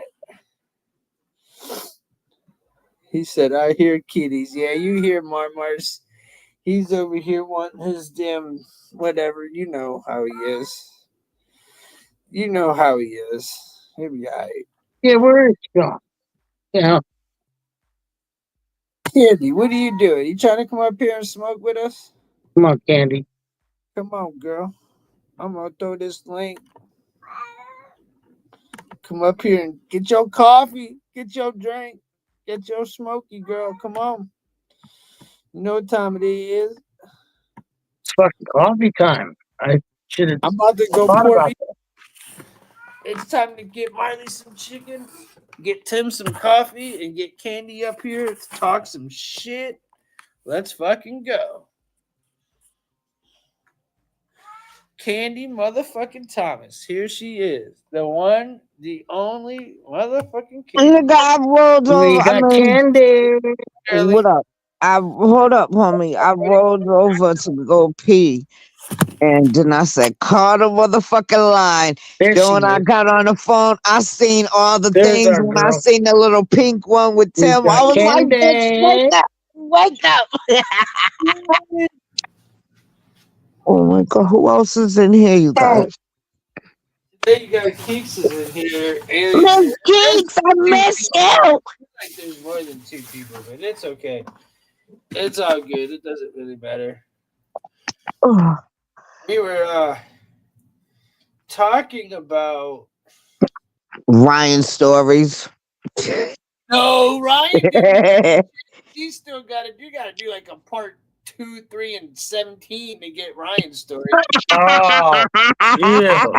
He said, "I hear kitties." Yeah, you hear Marmars. He's over here wanting his damn whatever. You know how he is. You know how he is. He'll be alright. Yeah, where is John? You know, Candy, what are you doing? You trying to come up here and smoke with us? come on, Candy. Come on, girl. I'm gonna throw this link. Come up here and get your coffee, get your drink, get your smoky, girl. Come on. You know what time it is. It's fucking coffee time. I should have I'm about to go thought pour me. about that. It's time to get Miley some chicken, get Tim some coffee, and get Candy up here to talk some shit. Let's fucking go. Candy motherfucking Thomas. Here she is. The one, the only motherfucking Candy. Nigga, I rolled We over. I got mean, candy. Girly. what up? I hold up, homie. I rolled over to go pee, and then I said, "Call the motherfucking line." There Then she when I is. got on the phone, I seen all the There's things. our When I girl. seen the little pink one with We Tim, I got was like, "Bitch, wake candy. up, wake up!" Oh my god, who else is in here, you Oh, guys? Then you got Keeks is in here. Aliens in Miss here. There's Geeks, I two miss people. you. Like there's more than two people, but it's okay. It's all good. It doesn't really matter. Ugh, We were talking about Ryan stories. no Ryan didn't. You still got to. You got to do like a part 2, 3, and 17 to get Ryan's story. oh, ew.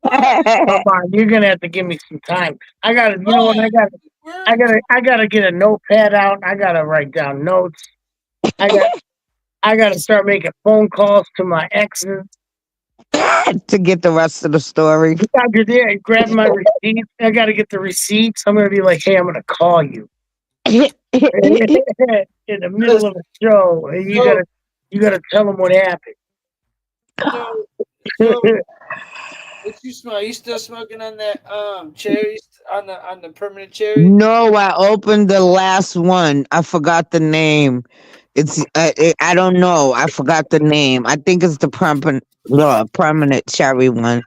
Come on, you're gonna have to give me some time. I gotta, you know what? What? We're I gotta get a notepad out. I gotta write down notes. I got, I got to start making phone calls to my exes. to get the rest of the story. I could grab my receipts. I got to get the receipts. I'm going to be like, hey, I'm going to call you in the middle of a show. And you got to tell them what happened. So what you smoke? Are you still smoking on that cherries on the permanent cherry? No, I opened the last one. I forgot the name. It's I don't know. I forgot the name. I think it's the permanent cherry one.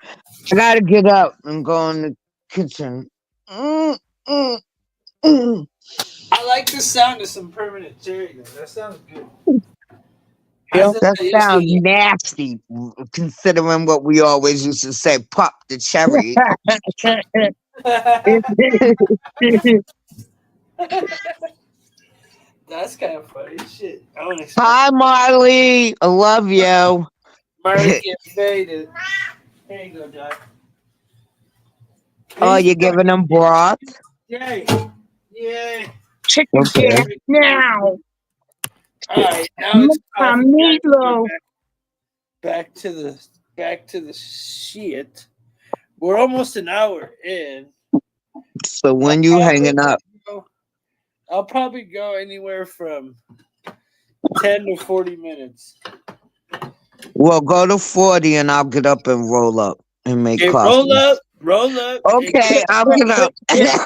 I gotta get up and go in the kitchen. Mm, mm, mm. I like the sound of some permanent cherry though. That sounds good. I Yep. said That that sounds yesterday. nasty, considering what we always used to say. Pop the cherry. That's kind of funny. Shit, I wouldn't expect Hi, Marley. I love you. Marley get faded. Here you go, Doc. Oh, These you're giving fucking them broth? yay, yay. Chicken Okay. cat now. All right, now it's coffee time. We're Meatloaf. back to the shit. We're almost an hour in. So I'll when you hanging up? I'll probably go anywhere from 10 to 40 minutes. Well, go to 40 and I'll get up and roll up and make Okay, coffee. roll up. Okay, I'll get up. Get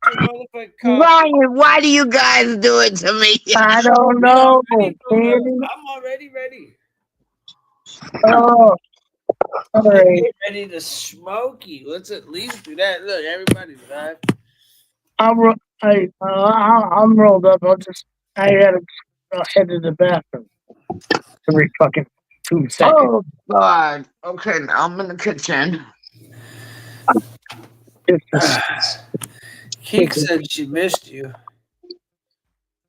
your motherfucking coffee. Ryan, why do you guys do it to me? I don't Man, know. I'm already ready. Oh, all I'm right. getting ready to smoke you. Let's at least do that. Look, everybody's live. I'm rolled up. I gotta head to the bathroom every fucking 2 seconds. Oh, God. Okay, now I'm in the kitchen. Keek said she missed you.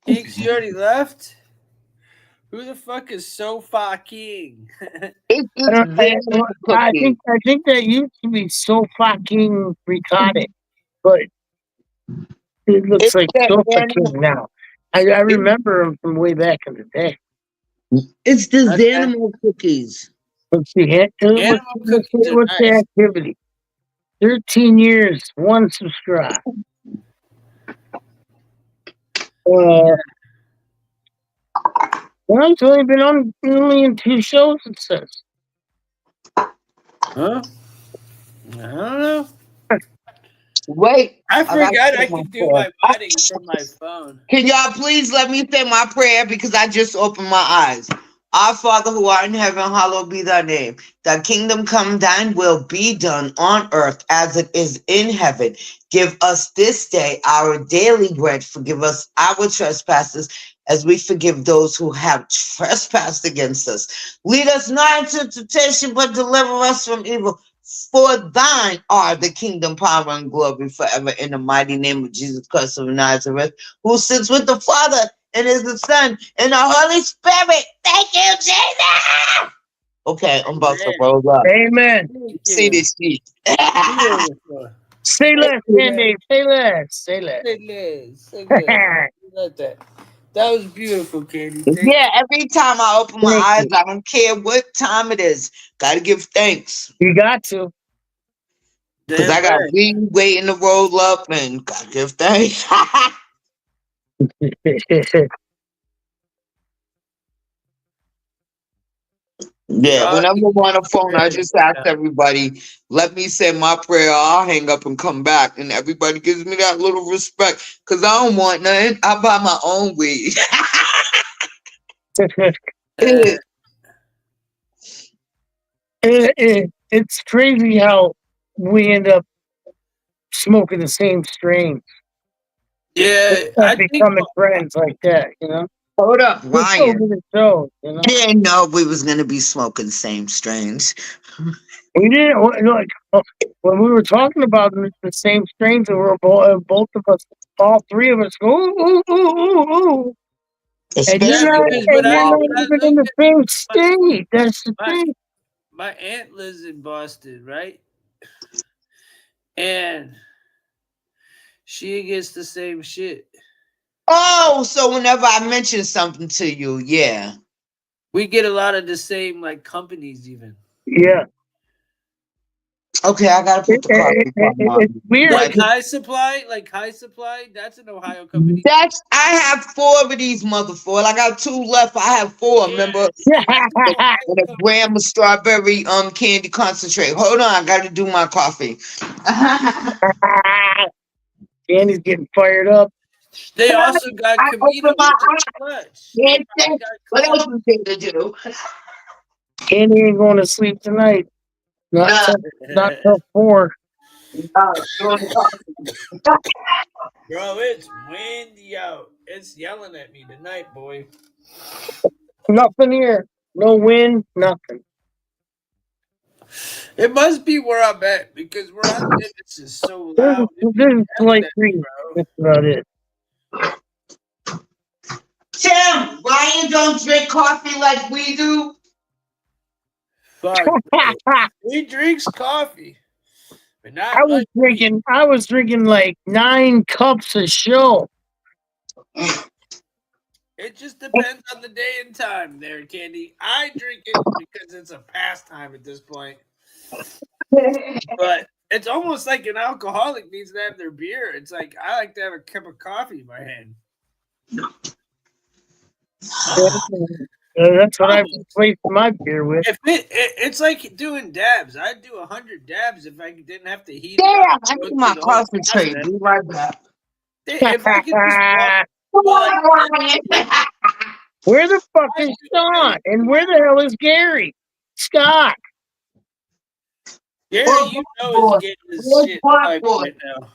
Keeks, you already left? Who the fuck is so fucking? It's just vanilla I cookie. think that used to be so fucking retarded, but it looks It's like that so vanilla. fucking now. I remember them from way back in the day. It's the Okay. Xanimal cookies. Let's see, Animal cookies are what's the nice. activity? 13 years, 1 subscribe. Well, it's only been on only in 2 shows, it says. Huh? I don't know. Wait, I I gotta forgot say I my could do prayer. my body from my phone. Can y'all please let me say my prayer because I just opened my eyes. Our Father who art in heaven, hallowed be thy name. Thy kingdom come, thine will be done on earth as it is in heaven. Give us this day our daily bread. Forgive us our trespasses as we forgive those who have trespassed against us. Lead us not into temptation, but deliver us from evil. For thine are the kingdom, power, and glory forever in the mighty name of Jesus Christ of Nazareth, who sits with the Father and is the Son and the Holy Spirit. Thank you, Jesus. Okay, I'm about to roll up. Amen. See this shit. Beautiful. Say less, Andy. Say less. Say less. Say less. Like that. That was beautiful, Katie. Thank Yeah, every time I open my Thank eyes, you. I don't care what time it is. Gotta give thanks. You got to. Because Damn I got right. weed waiting to roll up and gotta give thanks. Yeah, Y'all whenever I'm on the phone, I eat just ask everybody, let me say my prayer, I'll hang up and come back. And everybody gives me that little respect because I don't want nothing. I buy my own weed. Uh, It's crazy how we end up smoking the same strain. yeah, And I think becoming friends like that, you know? Hold up, It's so Ryan. good it shows, you know? I didn't know we was going to be smoking the same strains. We didn't, like, when we were talking about the same strains, and we were both of us, all 3 of us, go, ooh, ooh, ooh, ooh. And yeah, Especially because the you're not when I even in looked the at same state. That's the my thing. my aunt lives in Boston, right? And she gets the same shit. Oh, so whenever I mention something to you, yeah. We get a lot of the same like companies even. Yeah. Okay, I gotta put the coffee from It's on. weird. Like 'Cause High Supply, that's an Ohio company. That's I have 4 of these motherfuckers. I got 2 left. I have 4. Yeah, Remember, see, that's an Ohio and a company. gram of strawberry candy concentrate. Hold on, I gotta do my coffee. I Andy's getting fired up. They also got Camino, open my which is eyes. clutch. They Can't probably think. got What clutch. else we going to do? Andy ain't going to sleep tonight. Not Nah, till not till 4. doing the coffee. Bro, it's windy out. It's yelling at me tonight, boy. Nothing here. No wind. Nothing. It must be where I'm at because where I live, it's just so There's loud. It be there's a yelling slight at me, breeze. bro. That's about it. Tim, Ryan don't drink coffee like we do. Fuck, bro. He drinks coffee, but I not was like me. drinking. I was drinking like 9 cups a show. It just depends on the day and time there, Candy. I drink it because it's a pastime at this point. But it's almost like an alcoholic needs to have their beer. It's like I like to have a cup of coffee in my hand. That's what I've replaced my beer with. If it's like doing dabs. I'd do 100 dabs if I didn't have to heat it Damn, up. I Go need through my the whole concentrate. process. Be right back. If I could just walk, Come well, like on, Ryan. Where the fuck I is do Sean? it. And where the hell is Gary? Scott. Gary, Old you know, is boy. getting his Old shit black piped boy. right now.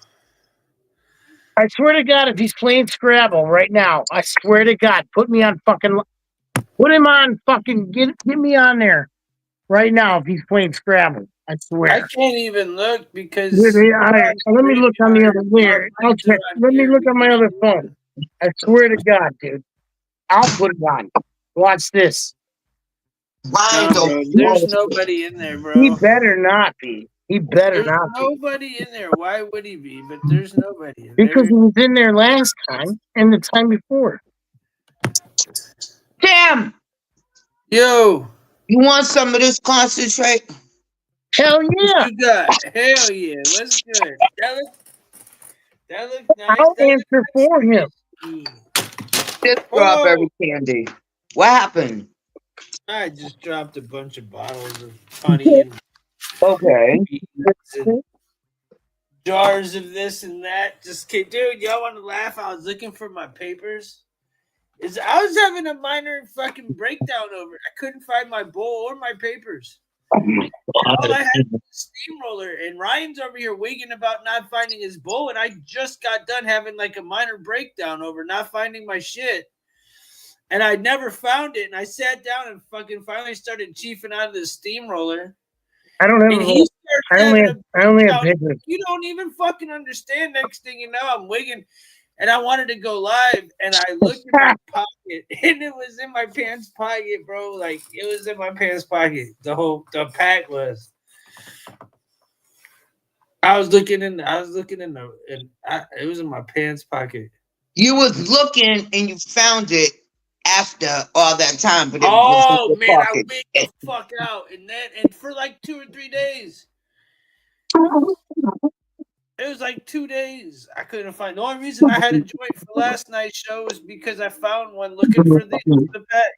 I swear to God, if he's playing Scrabble right now, I swear to God, put me on fucking. Put him on fucking. Get me on there right now if he's playing Scrabble. I I swear. can't even look because Let me look on the other where. our mics are on Let me here. look We on my can't other do phone. I swear to God, dude. I'll put it on. Watch this. Ryan No, don't bro. know. There's nobody in there, He bro. better not be. He better There's not be. nobody in there. Why would he be? But there's nobody in Because there. he was in there last time and the time before. Tim, Yo, you want some of this concentrate? Hell what yeah. you got? Hell yeah. What's good? That looks nice. I'll That looks answer like for him. spicy. This Whoa! strawberry candy. What happened? I just dropped a bunch of bottles of honey and Okay. beans and jars of this and that. Just kidding. Dude, y'all want to laugh? I was looking for my papers. I was having a minor fucking breakdown over it. I couldn't find my bowl or my papers. All I had was a steamroller, and Ryan's over here wigging about not finding his bowl, and I just got done having like a minor breakdown over not finding my shit. And I never found it, and I sat down and fucking finally started chiefing out of the steamroller. I don't have And a he vote. starts having a I only have breakdown. papers. You don't even fucking understand. Next thing you know, I'm wigging, and I wanted to go live, and I looked in my pocket, and it was in my pants pocket, bro. Like it was in my pants pocket. The pack was. I was looking in the, it was in my pants pocket. You was looking and you found it after all that time, but it was in Oh your man, I pocket. wigged the fuck out, and for like 2 or 3 days. It was like 2 days. I couldn't find. The only reason I had a joint for last night's show was because I found one looking for the pack.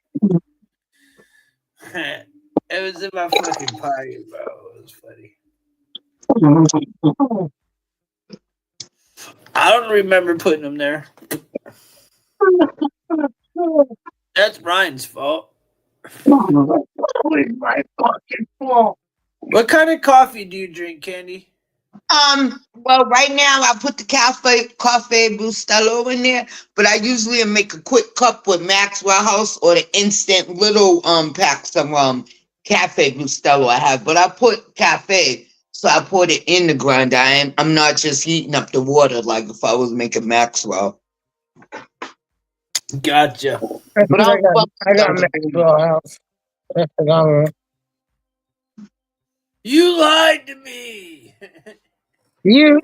It was in my fucking pocket, bro. It was funny. I don't remember putting them there. That's Ryan's fault. My fucking fault. What kind of coffee do you drink, Candy? Well, right now I put the cafe Bustelo in there, but I usually make a quick cup with Maxwell House or the instant little packs of cafe Bustelo I have. But I put cafe, so I put it in the grinder. I'm not just heating up the water like if I was making Maxwell. Gotcha. But I got Maxwell House. That's the number. You lied to me. You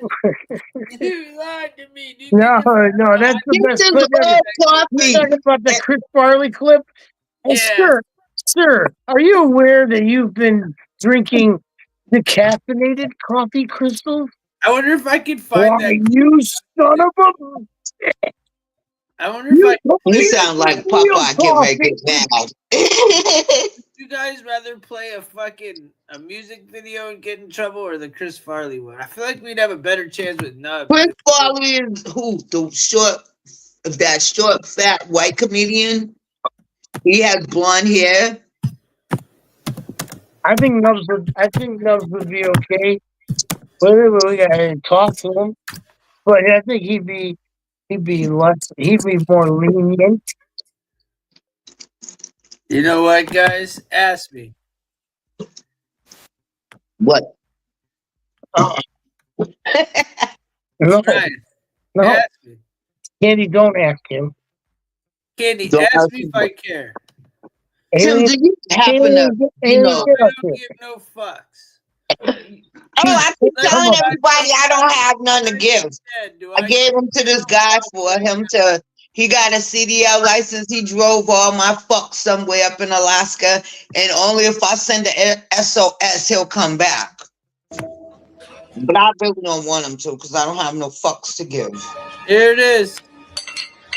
You lied to me. You no, did the no, that's the This best is clip ever. all You coffee. talking about the Chris Farley clip? Oh, Yeah. sir, are you aware that you've been drinking decaffeinated coffee crystals? I wonder if I could Why, find that. you son of a... I wonder if You I told You me sound it like was real Popeye getting ready to coffee. get mad. would you guys rather play a music video and get in trouble or the Chris Farley one? I feel like we'd have a better chance with Nub. Chris Farley is who? That short, fat white comedian. He has blonde hair. I think Nubs would be okay. But we gotta talk to him. But I think he'd be more lenient. You know what, guys? Ask me. What? No, Ryan, no, ask me. Candy, don't ask him. Candy, Don't ask ask me me if I care. Tim, Alien, do you happen to, alien, alien, No, get I up don't here. give no fucks. I keep Let Come telling me on. everybody I don't have none to give. do I gave them to this guy for him to. He got a CDL license. He drove all my fuck somewhere up in Alaska, and only if I send a SOS, he'll come back. But I really don't want him to because I don't have no fucks to give. Here it is.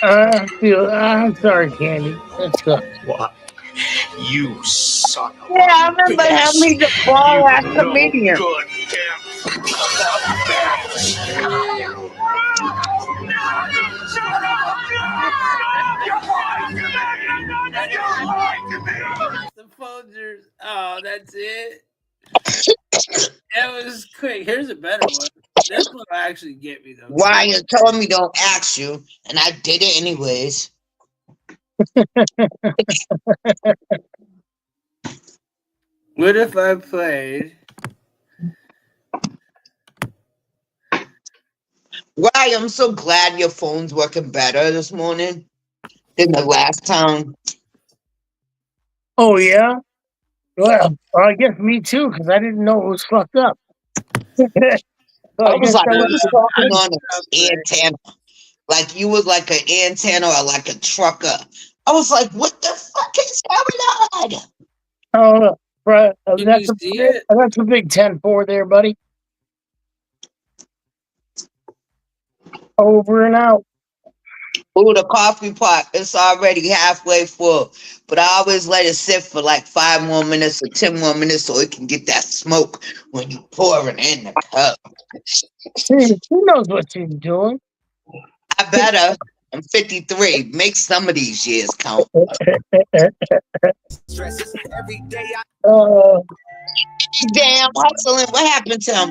I'm sorry, Candy. That sucks. What? You son of Yeah, I a remember him. bitch. He's a ball ass You no comedian. good The Folgers. Oh, that's it. That was quick. Here's a better one. This one will actually get me though. Ryan told me don't ask you, and I did it anyways. What if I played? Ryan, I'm so glad your phone's working better this morning than the last time. Oh yeah. Well, I guess me too, because I didn't know it was fucked up. So I was guess like, that we was was talking on an antenna. Like you was like an antenna or like a trucker. I was like, what the fuck is going on? oh, right. Can you see it? That's a big 10-4 there, buddy. Over and out. Ooh, the coffee pot, it's already halfway full. But I always let it sit for like 5 more minutes or 10 more minutes so it can get that smoke when you pour it in the cup. She knows what she's doing. I better. I'm 53. Make some of these years count. Damn, hustling. What happened to him?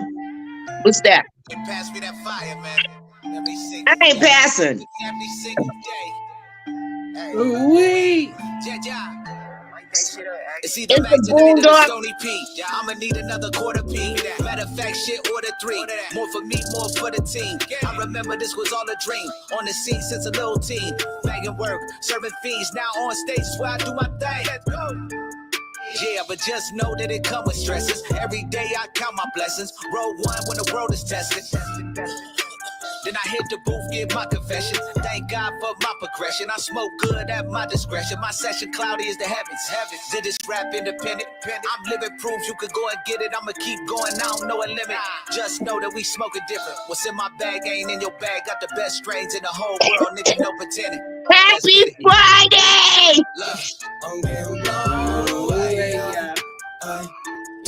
What's that? I ain't passing. Ooh-wee. It's a boondog. I'ma need another quarter P. Matter of fact, shit, order 3. More for me, more for the team. I remember this was all a dream. On the scene since a little teen. Bagging work, serving fees. Now on stage is where I do my thing. Let's go. Yeah, but just know that it come with stresses. Every day I count my blessings. Roll one when the world is tested. Then I hit the booth, give my confession. Thank God for my progression. I smoke good at my discretion. My session cloudy as the heavens. Did this rap independent. I'm living proof you could go and get it. I'ma keep going, I don't know a limit. Just know that we smoking different. What's in my bag ain't in your bag. Got the best strains in the whole world, nigga, no pretending. Happy Friday! I'm getting blown away,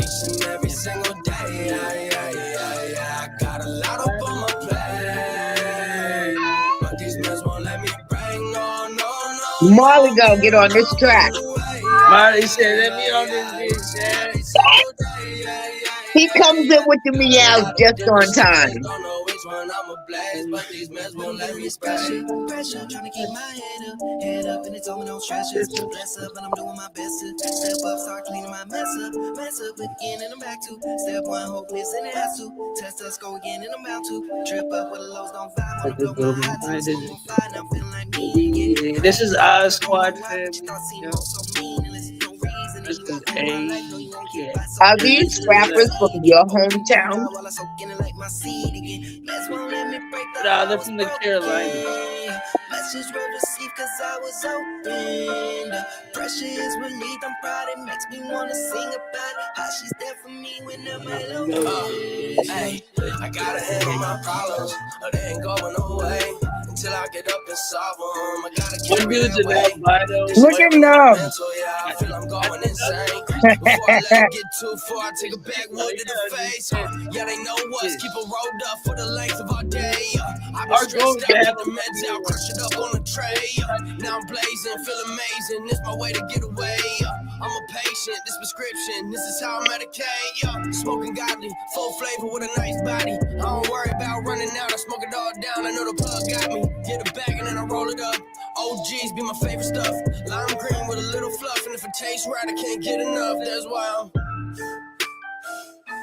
each and every single day, I got a lot up on my plate, but these men won't let me bring no. Marley gonna get on this track. Marley said, let me on this bitch, man. He comes in with the meows just on time. Don't know which one I'ma blaze, but these men won't let me pressure, trying to keep my head up, and it's on no stresses. Bless up, and I'm doing my best to step up, start cleaning my mess up again, and I'm back to step one, hopeless, and it has to test us, go again, and I'm about to trip up with the lows, don't find, wanna blow my high to so fine, I'm feeling like me. This is our squad, fam. Let's is AK. Are these rappers from your hometown? No, they're from the Carolinas. Message well received cause I was open. Pressure is relieved, I'm proud, it makes me wanna sing about it. How she's there for me whenever I low. Hey, I gotta handle my problems, or they ain't going away until I get up and solve them. I gotta get One dude's an albino. Look at them. yeah, I feel I'm going insane. Before I let it get too far, I take a backwood to the face. Yeah, they know us, keep it rolled up for the length of our day. I've been stressed out, get the meds out, crush it up on the tray. Now I'm blazing, feel amazing, this my way to get away. I'm a patient, this prescription, this is how I medicate. Smoking godly, full flavor with a nice body. I don't worry about running out, I smoke it all down, I know the plug got me. Get a bag and then I roll it up. OGs be my favorite stuff. Lime green with a little fluff, and if it tastes right, I can't get enough. That's why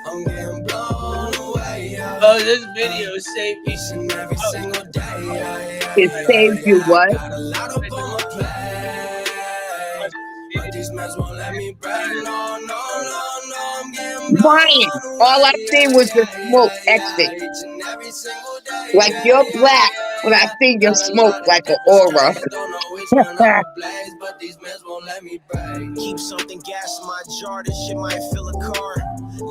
I'm getting blown away. Oh, this video saved me. Each and every single day. It saved you what? Got a lot up on my plate, but these men won't let me break. No, I'm getting blown Brian, all I seen was the smoke exit. each and every single day. Like you're black, but I see your smoke like an aura. Don't know which one I'ma blaze, but these men won't let me break. Keep something gas in my jar, this shit might fill a car.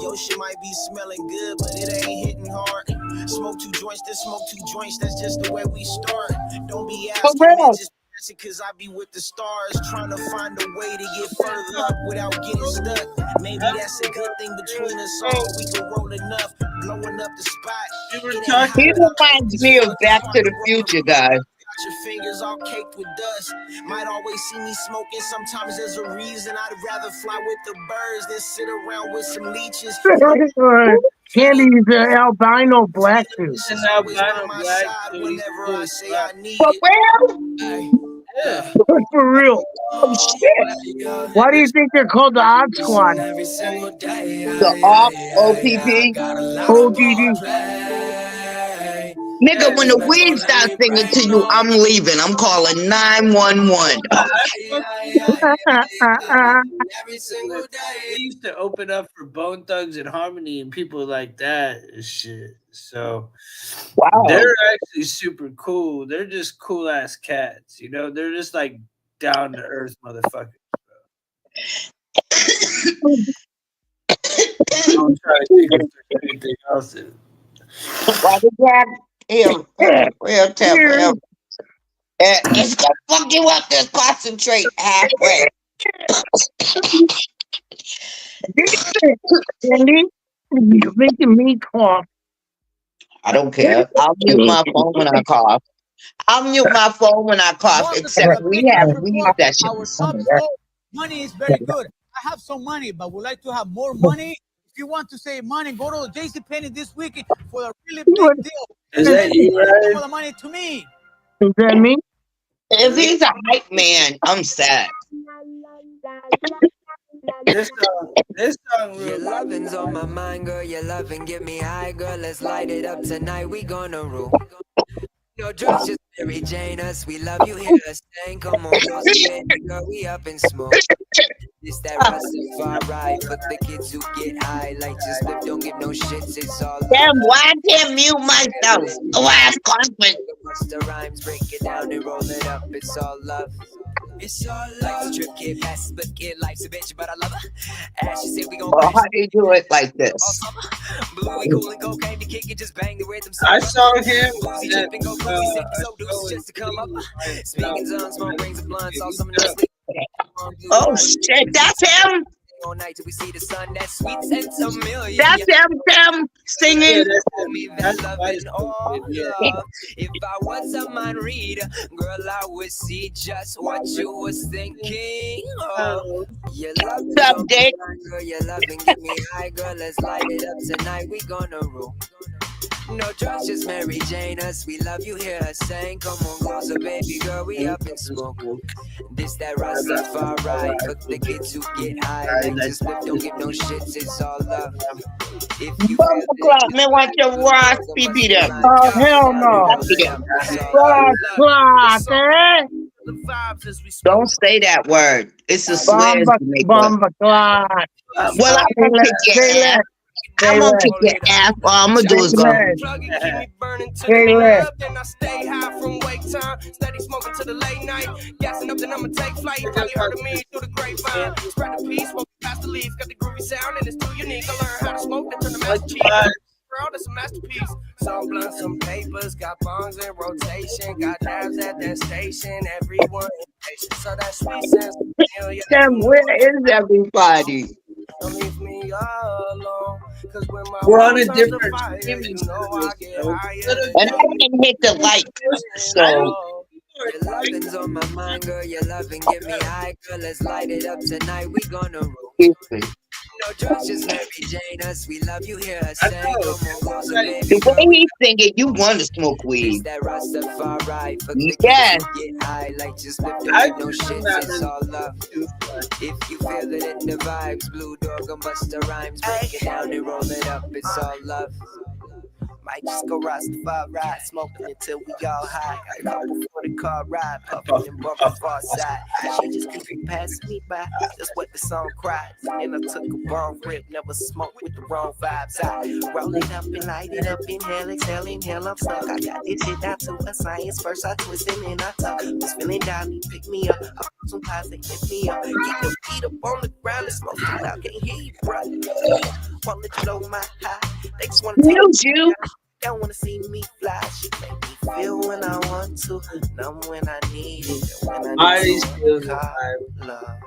Yo, shit might be smelling good, but it ain't hitting hard. Smoke two joints, then smoke two joints, that's just the way we start. Don't be For asking me, real. just ask it cause I be with the stars, trying to find a way to get further up without getting stuck. Maybe that's a good thing between us all, we can roll enough, blowing up the spot. He reminds me of Back to the Future, guys. Got your fingers all caked with dust. Might always see me smoking. Sometimes there's a reason I'd rather fly with the birds than sit around with some leeches. Candy's an albino black dude. It's an albino black dude. Whenever I say I need For it. real? Yeah. For real. Oh shit. Why do you think they're called the Odd Squad? Every single day. The OPP. ODD. Nigga, when the weed starts singing to you, I'm leaving. I'm calling 911. Every single day. They used to open up for Bone Thugs and Harmony and people like that and shit. So Wow. they're actually super cool. They're just cool ass cats, you know. They're just like down to earth motherfuckers. Don't try to think of anything else. Why did that? Real tough. It's gonna fuck you up. Just concentrate halfway. Candy, you're making me cough. I don't care. I'll mute my phone when I cough. I'll mute my phone when I cough. Except we have that shit. Our subs, money is very good. I have some money, but would like to have more money. If you want to save money, go to JCPenney this weekend for a really big deal. Is that you, right? All the money to me. Is that me? If he's a hype man, I'm sad. This song Your real loving's on my mind, girl. Your loving get me high, girl. Let's light it up tonight. We gonna rule. No drugs, just Mary Jane us. We love you, hear us saying, come on, baby, girl. We up in smoke. This that Rastafari. Fuck the kids who get high. Like just live, don't give no shits. It's all Damn, why I can't mute myself? Why I'm coughing? Bust the rhymes, break it down and roll it up. It's all love. It's all love. Life's a trip, kid, pass, but kid, life's a bitch, but I love her. As she said, we gon' Well, how do you do it like this? Blue, we cool and cocaine to kick it, just bang the rhythm. I saw him Boozy at, tripping, go boozy, sick, so deuces just to come up. Speaking tongues, smoke rings of blunts, all some of the Oh shit, that's him. all night till we see the sun. That sweet sense of million. That's him, Tim, singing. that's If I was a mind reader, girl, I would see just what you was thinking. Oh, you love me, What's up, Dick? girl, you loving, get me high, girl. Let's light it up tonight. We gonna rule. No drugs, just Mary Jane us. We love you, hear us saying, come on, closer, baby girl. We up in smoke. This that Rastafari. Fuck the kids who get high. Like just live, don't give no shits. It's all love. If you Bumper Club, man, want your Ross BB them. Oh, hell no. Blood clot, eh? the vibes as we Don't smoke. say that word. It's a swear Bomba, maker. bomba, clock. Well, I Say won't less, kick your say ass. less, I say won't less, kick your ass. All I'm gonna do say is go. less, Plug and keep me burning to say the less. left. Then I stay high from wake time. Steady smoking to the late night. Gassing up, then I'ma take flight. You probably heard of me through the grapevine. Spread the peace, smoke past the leaves. Got the groovy sound and it's too unique. I learned how to smoke, then turn the master cheese. Girl, that's a masterpiece. Some blunts, some papers, got bongs in rotation, got dabs at that station. Everyone impatient, so that sweet sense of familiar. Tim, where is everybody? Don't leave me all alone. Cause when my We're on world a turns to different fire, stream you instead know of I this. get So higher than And I didn't hit the like. So Your loving's on my mind, girl. Your loving get me high, girl. Let's light it up tonight. We gonna roll. excuse me. No drugs, just Mary Jane us. We love you, hear us I say, know. come on, closer, Like, baby The girl. way he's singing, you want to smoke It's weed. that Rastafari. Fuck the Yes. kids who get high, like just lifting I with no just shit. found out It's all love. too. If you feel it in the vibes, Blue Dog and Busta Rhymes, break it down and roll it up. It's all love. Might just go Rastafari, smoking until we all high. Got a couple for the car ride, puffing and bumping far side. She just keep passing me by, that's what the song cries. And then I took a bong rip, never smoked with the wrong vibes. I roll it up and light it up, inhale, exhale, inhale, I'm stuck. I got this shit down to a science. First I twist and then I tuck. Was feeling down, he picked me up. I put some pies, they hit me up. Keep your feet up on the ground and smoke too loud, can't hear you, bro. Wanna blow my high, they just wanna take Excuse you. don't wanna see me fly. She make me feel when I want to, numb when I need it, when I I need feel to the call vibe. love.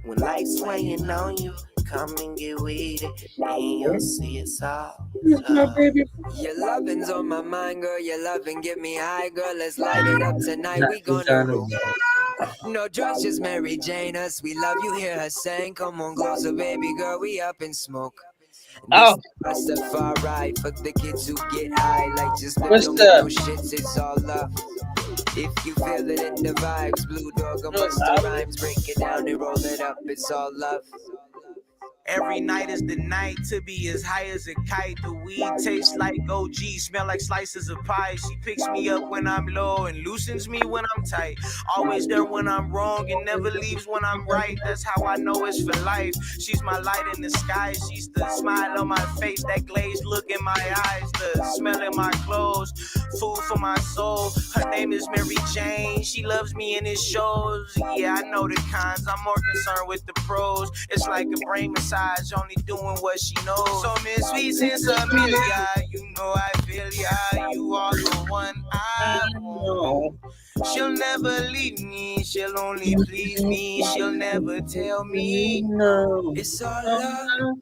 When life's weighing on you, come and get with it, and you'll see it's all love. Your loving's on my mind, girl. Your loving get me high, girl. Let's light it up tonight. We gonna roll. No drugs, just Mary Jane us. We love you, hear her saying, come on closer, baby girl. We up in smoke. Oh, Rastafari, fuck the kids who get high, like just live What's don't the- get no shits, it's all love. If you feel it in the vibes, Blue Dog and Busta Rhymes, break it down and roll it up, it's all love. Every night is the night to be as high as a kite. The weed tastes like OG, smell like slices of pie. She picks me up when I'm low and loosens me when I'm tight. Always there when I'm wrong and never leaves when I'm right. That's how I know it's for life. She's my light in the sky. She's the smile on my face, that glazed look in my eyes, the smell in my clothes, food for my soul. Her name is Mary Jane. She loves me in his shows. Yeah, I know the cons. I'm more concerned with the pros. It's like a brain massage, only doing what she knows. So Miss Sweet Since Amelia, you know I feel ya. You are the one I want. She'll never leave me. She'll only please me. She'll never tell me no. It's all love.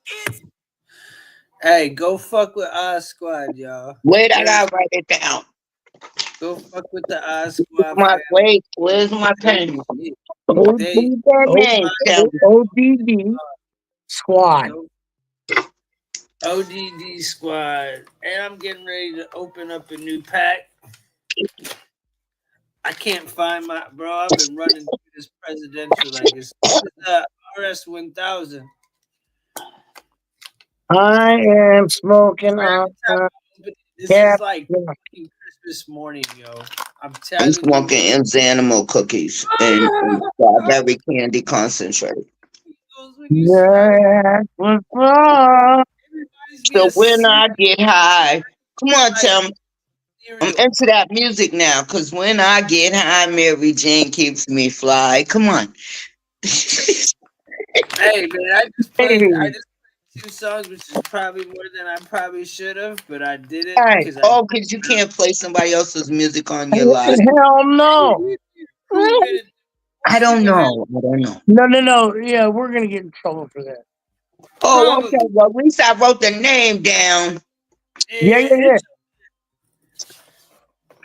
Hey, go fuck with Oz Squad, y'all. wait, I gotta write it down. Go fuck with the Oz Squad. My fam. wait, where's my pen? They- That name, Tim. ODD squad. ODD Squad. And I'm getting ready to open up a new pack. I can't find my bro. I've been running through this presidential like it's RS 1000. I am smoking on. This Yeah. is like fucking Christmas morning, yo. I'm telling I'm you. smoking M's Animal cookies and strawberry candy concentrate. Yeah, what's wrong? So when I get high, come on, Tim. I'm into that music now, cause when I get high, Mary Jane keeps me fly. Come on. Hey man, I just played 2 songs, which is probably more than I probably should have, but I didn't Hey, because cause you can't play somebody else's music on your live. Hell no. I don't know. No. Yeah, we're gonna get in trouble for that. Oh, okay. Well, at least I wrote the name down. Yeah.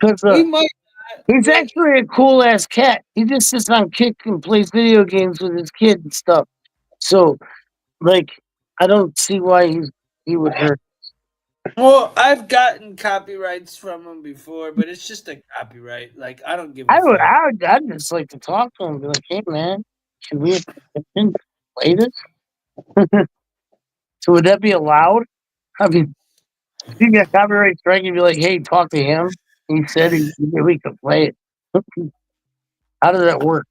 Because he's actually a cool ass cat. He just sits on kick and plays video games with his kid and stuff. So, like, I don't see why he would hurt. Well, I've gotten copyrights from him before, but it's just a copyright. Like I don't give a fuck. I'd just like to talk to him and be like, hey man, can we play this? So would that be allowed? I mean, if you got copyright strike, you'd be like, hey, talk to him. He said we could play it. How does that work?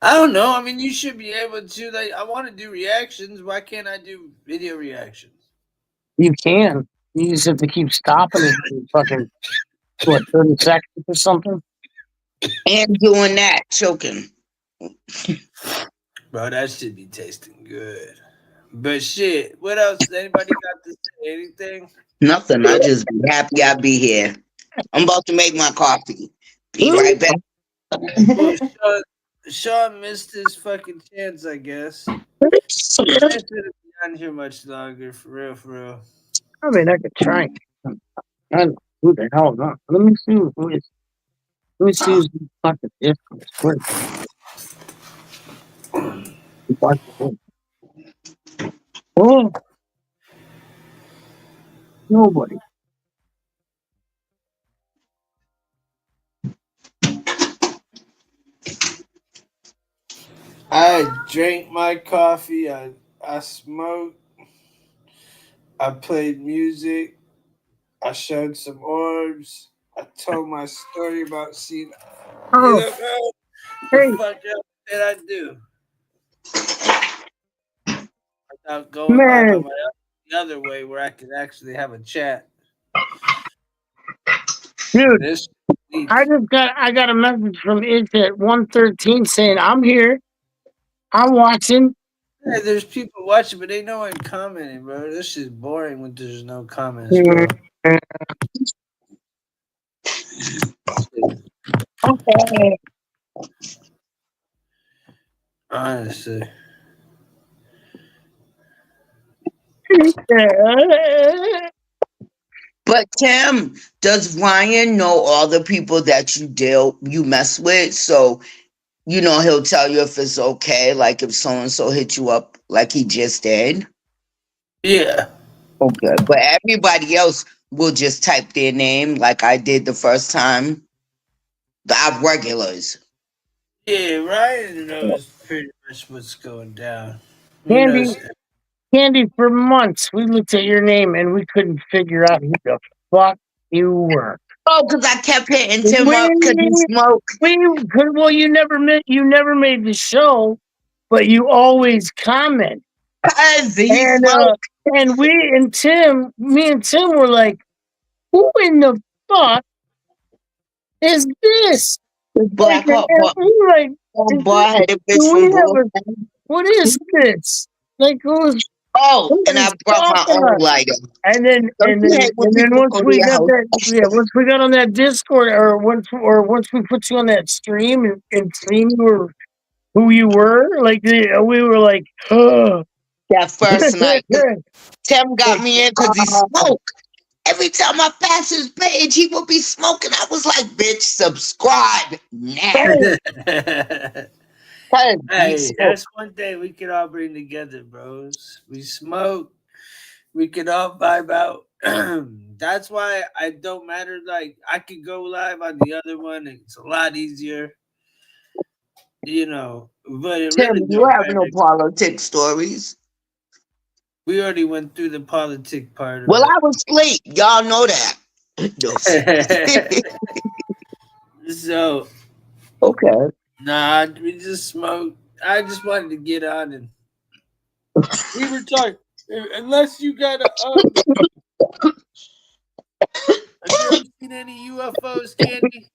I don't know. I mean, you should be able to. Like, I want to do reactions. Why can't I do video reactions? You can. You just have to keep stopping it in fucking, 30 seconds or something? And doing that, choking. Bro, that should be tasting good. But shit, what else? Anybody got to say anything? Nothing. I just be happy I be here. I'm about to make my coffee. Be right back. Well, Sean missed his fucking chance, I guess. I shouldn't be on here much longer, for real, for real. I mean, I could try. I don't know who the hell not. Let me see who is. Let me see who's fucking different. Oh, nobody. I drank my coffee. I smoked. I played music. I showed some orbs. I told my story about seeing. Oh, The hey, fuck else did I do? Without going live man, on the other way where I could actually have a chat. dude, This I got a message from it at 113 saying I'm here. I'm watching. yeah, there's people watching, but they no one commenting, bro. This is boring when there's no comments, bro. Okay. Honestly. But Tim, does Ryan know all the people that you mess with? So he'll tell you if it's okay, like if so and so hit you up like he just did. Yeah. Okay. But everybody else will just type their name like I did the first time. The regulars. Yeah, Ryan knows pretty much what's going down. He Candy, knows. Candy, for months we looked at your name and we couldn't figure out who the fuck you were. Oh, because I kept hitting Tim up because he smoked. Well, you never made the show, but you always comment. Because he And smoked. me and Tim were like, who in the fuck is this? Black Like, hot boy. we were like, Boy, I had a bitch from Boston. what is this? Like, who's and I brought my own lighter. And then once we got once we got on that Discord, or once we put you on that stream and seen who you were, like we were like, oh. That first night, Tim got me in because he smoked. Every time I pass his page, he would be smoking. I was like, bitch, subscribe now. Hey, that's one thing we could all bring together, bros. We smoke. We could all vibe out. That's why I don't matter. Like, I could go live on the other one. It's a lot easier. But it Tim, really you have no politics stories. We already went through the politic part of Well, it. I was asleep. Y'all know that. So, okay. Nah, we just smoked. I just wanted to get on and we were talking. Unless you got have you ever seen any UFOs, Candy?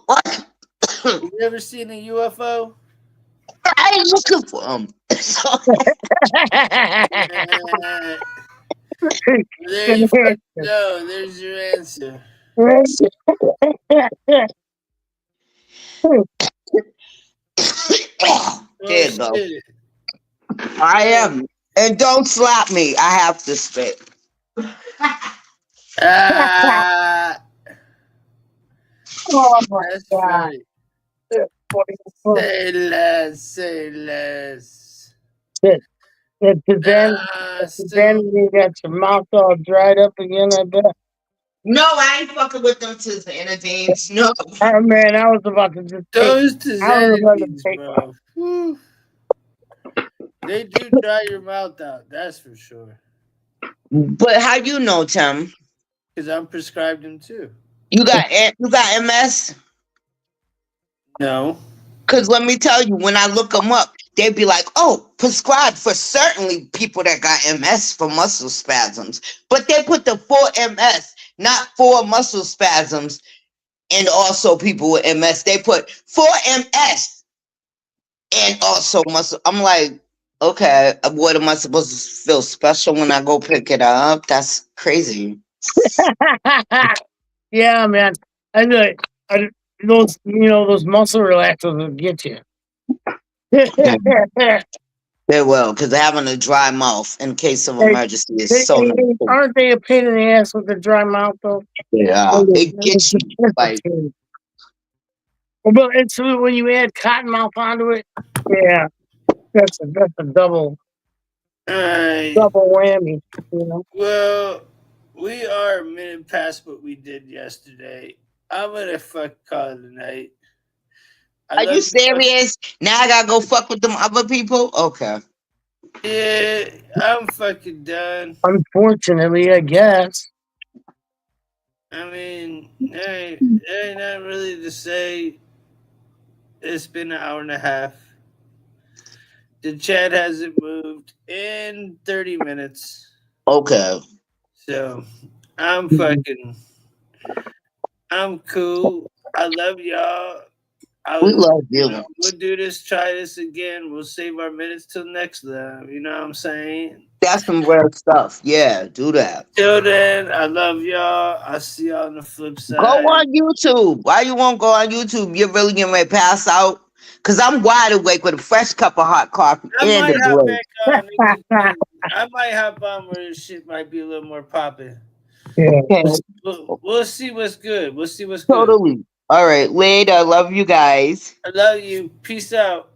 What? Have you ever seen a UFO? I ain't looking for them. There you fucking go. There's your answer. There you go. I am. And don't slap me. I have to spit. That's right. Say less. Say less. You got your mouth all dried up again, I bet. No, I ain't fucking with them Tizanidines. No. Oh, man, I was about to just those Tizanidines, bro. Whew. They do dry your mouth out, that's for sure. But how you know, Tim? Because I'm prescribed them too. You got MS? No. Because let me tell you, when I look them up, they'd be like, oh, prescribed for certainly people that got MS for muscle spasms. But they put the for MS, not for muscle spasms, and also people with MS. They put for MS and also muscle. I'm like, okay, what am I supposed to feel special when I go pick it up? That's crazy. Yeah, man. I know. Those, those muscle relaxers will get you. They will, because having a dry mouth in case of emergency is so nice. Aren't they a pain in the ass with the dry mouth, though? Yeah, it gets you like. But it's when you add cottonmouth onto it, yeah, that's a double whammy. Well, we are a minute past what we did yesterday. I'm gonna call it a night. Are you serious? Now I gotta go fuck with them other people? Okay. Yeah, I'm fucking done. Unfortunately, I guess. I mean, there ain't not really to say. It's been an hour and a half. The chat hasn't moved in 30 minutes. Okay. So I'm cool. I love y'all. We love you. We'll do this, try this again. We'll save our minutes till next time. You know what I'm saying? That's some real stuff. Yeah, do that. Till then, I love y'all. I'll see y'all on the flip side. Go on YouTube. Why you won't go on YouTube? You're really getting ready to pass out? Because I'm wide awake with a fresh cup of hot coffee and a drink. I might hop on where this shit might be a little more popping. Yeah. Okay. We'll see what's good. We'll see what's Totally. All right. Later. I love you guys. I love you. Peace out.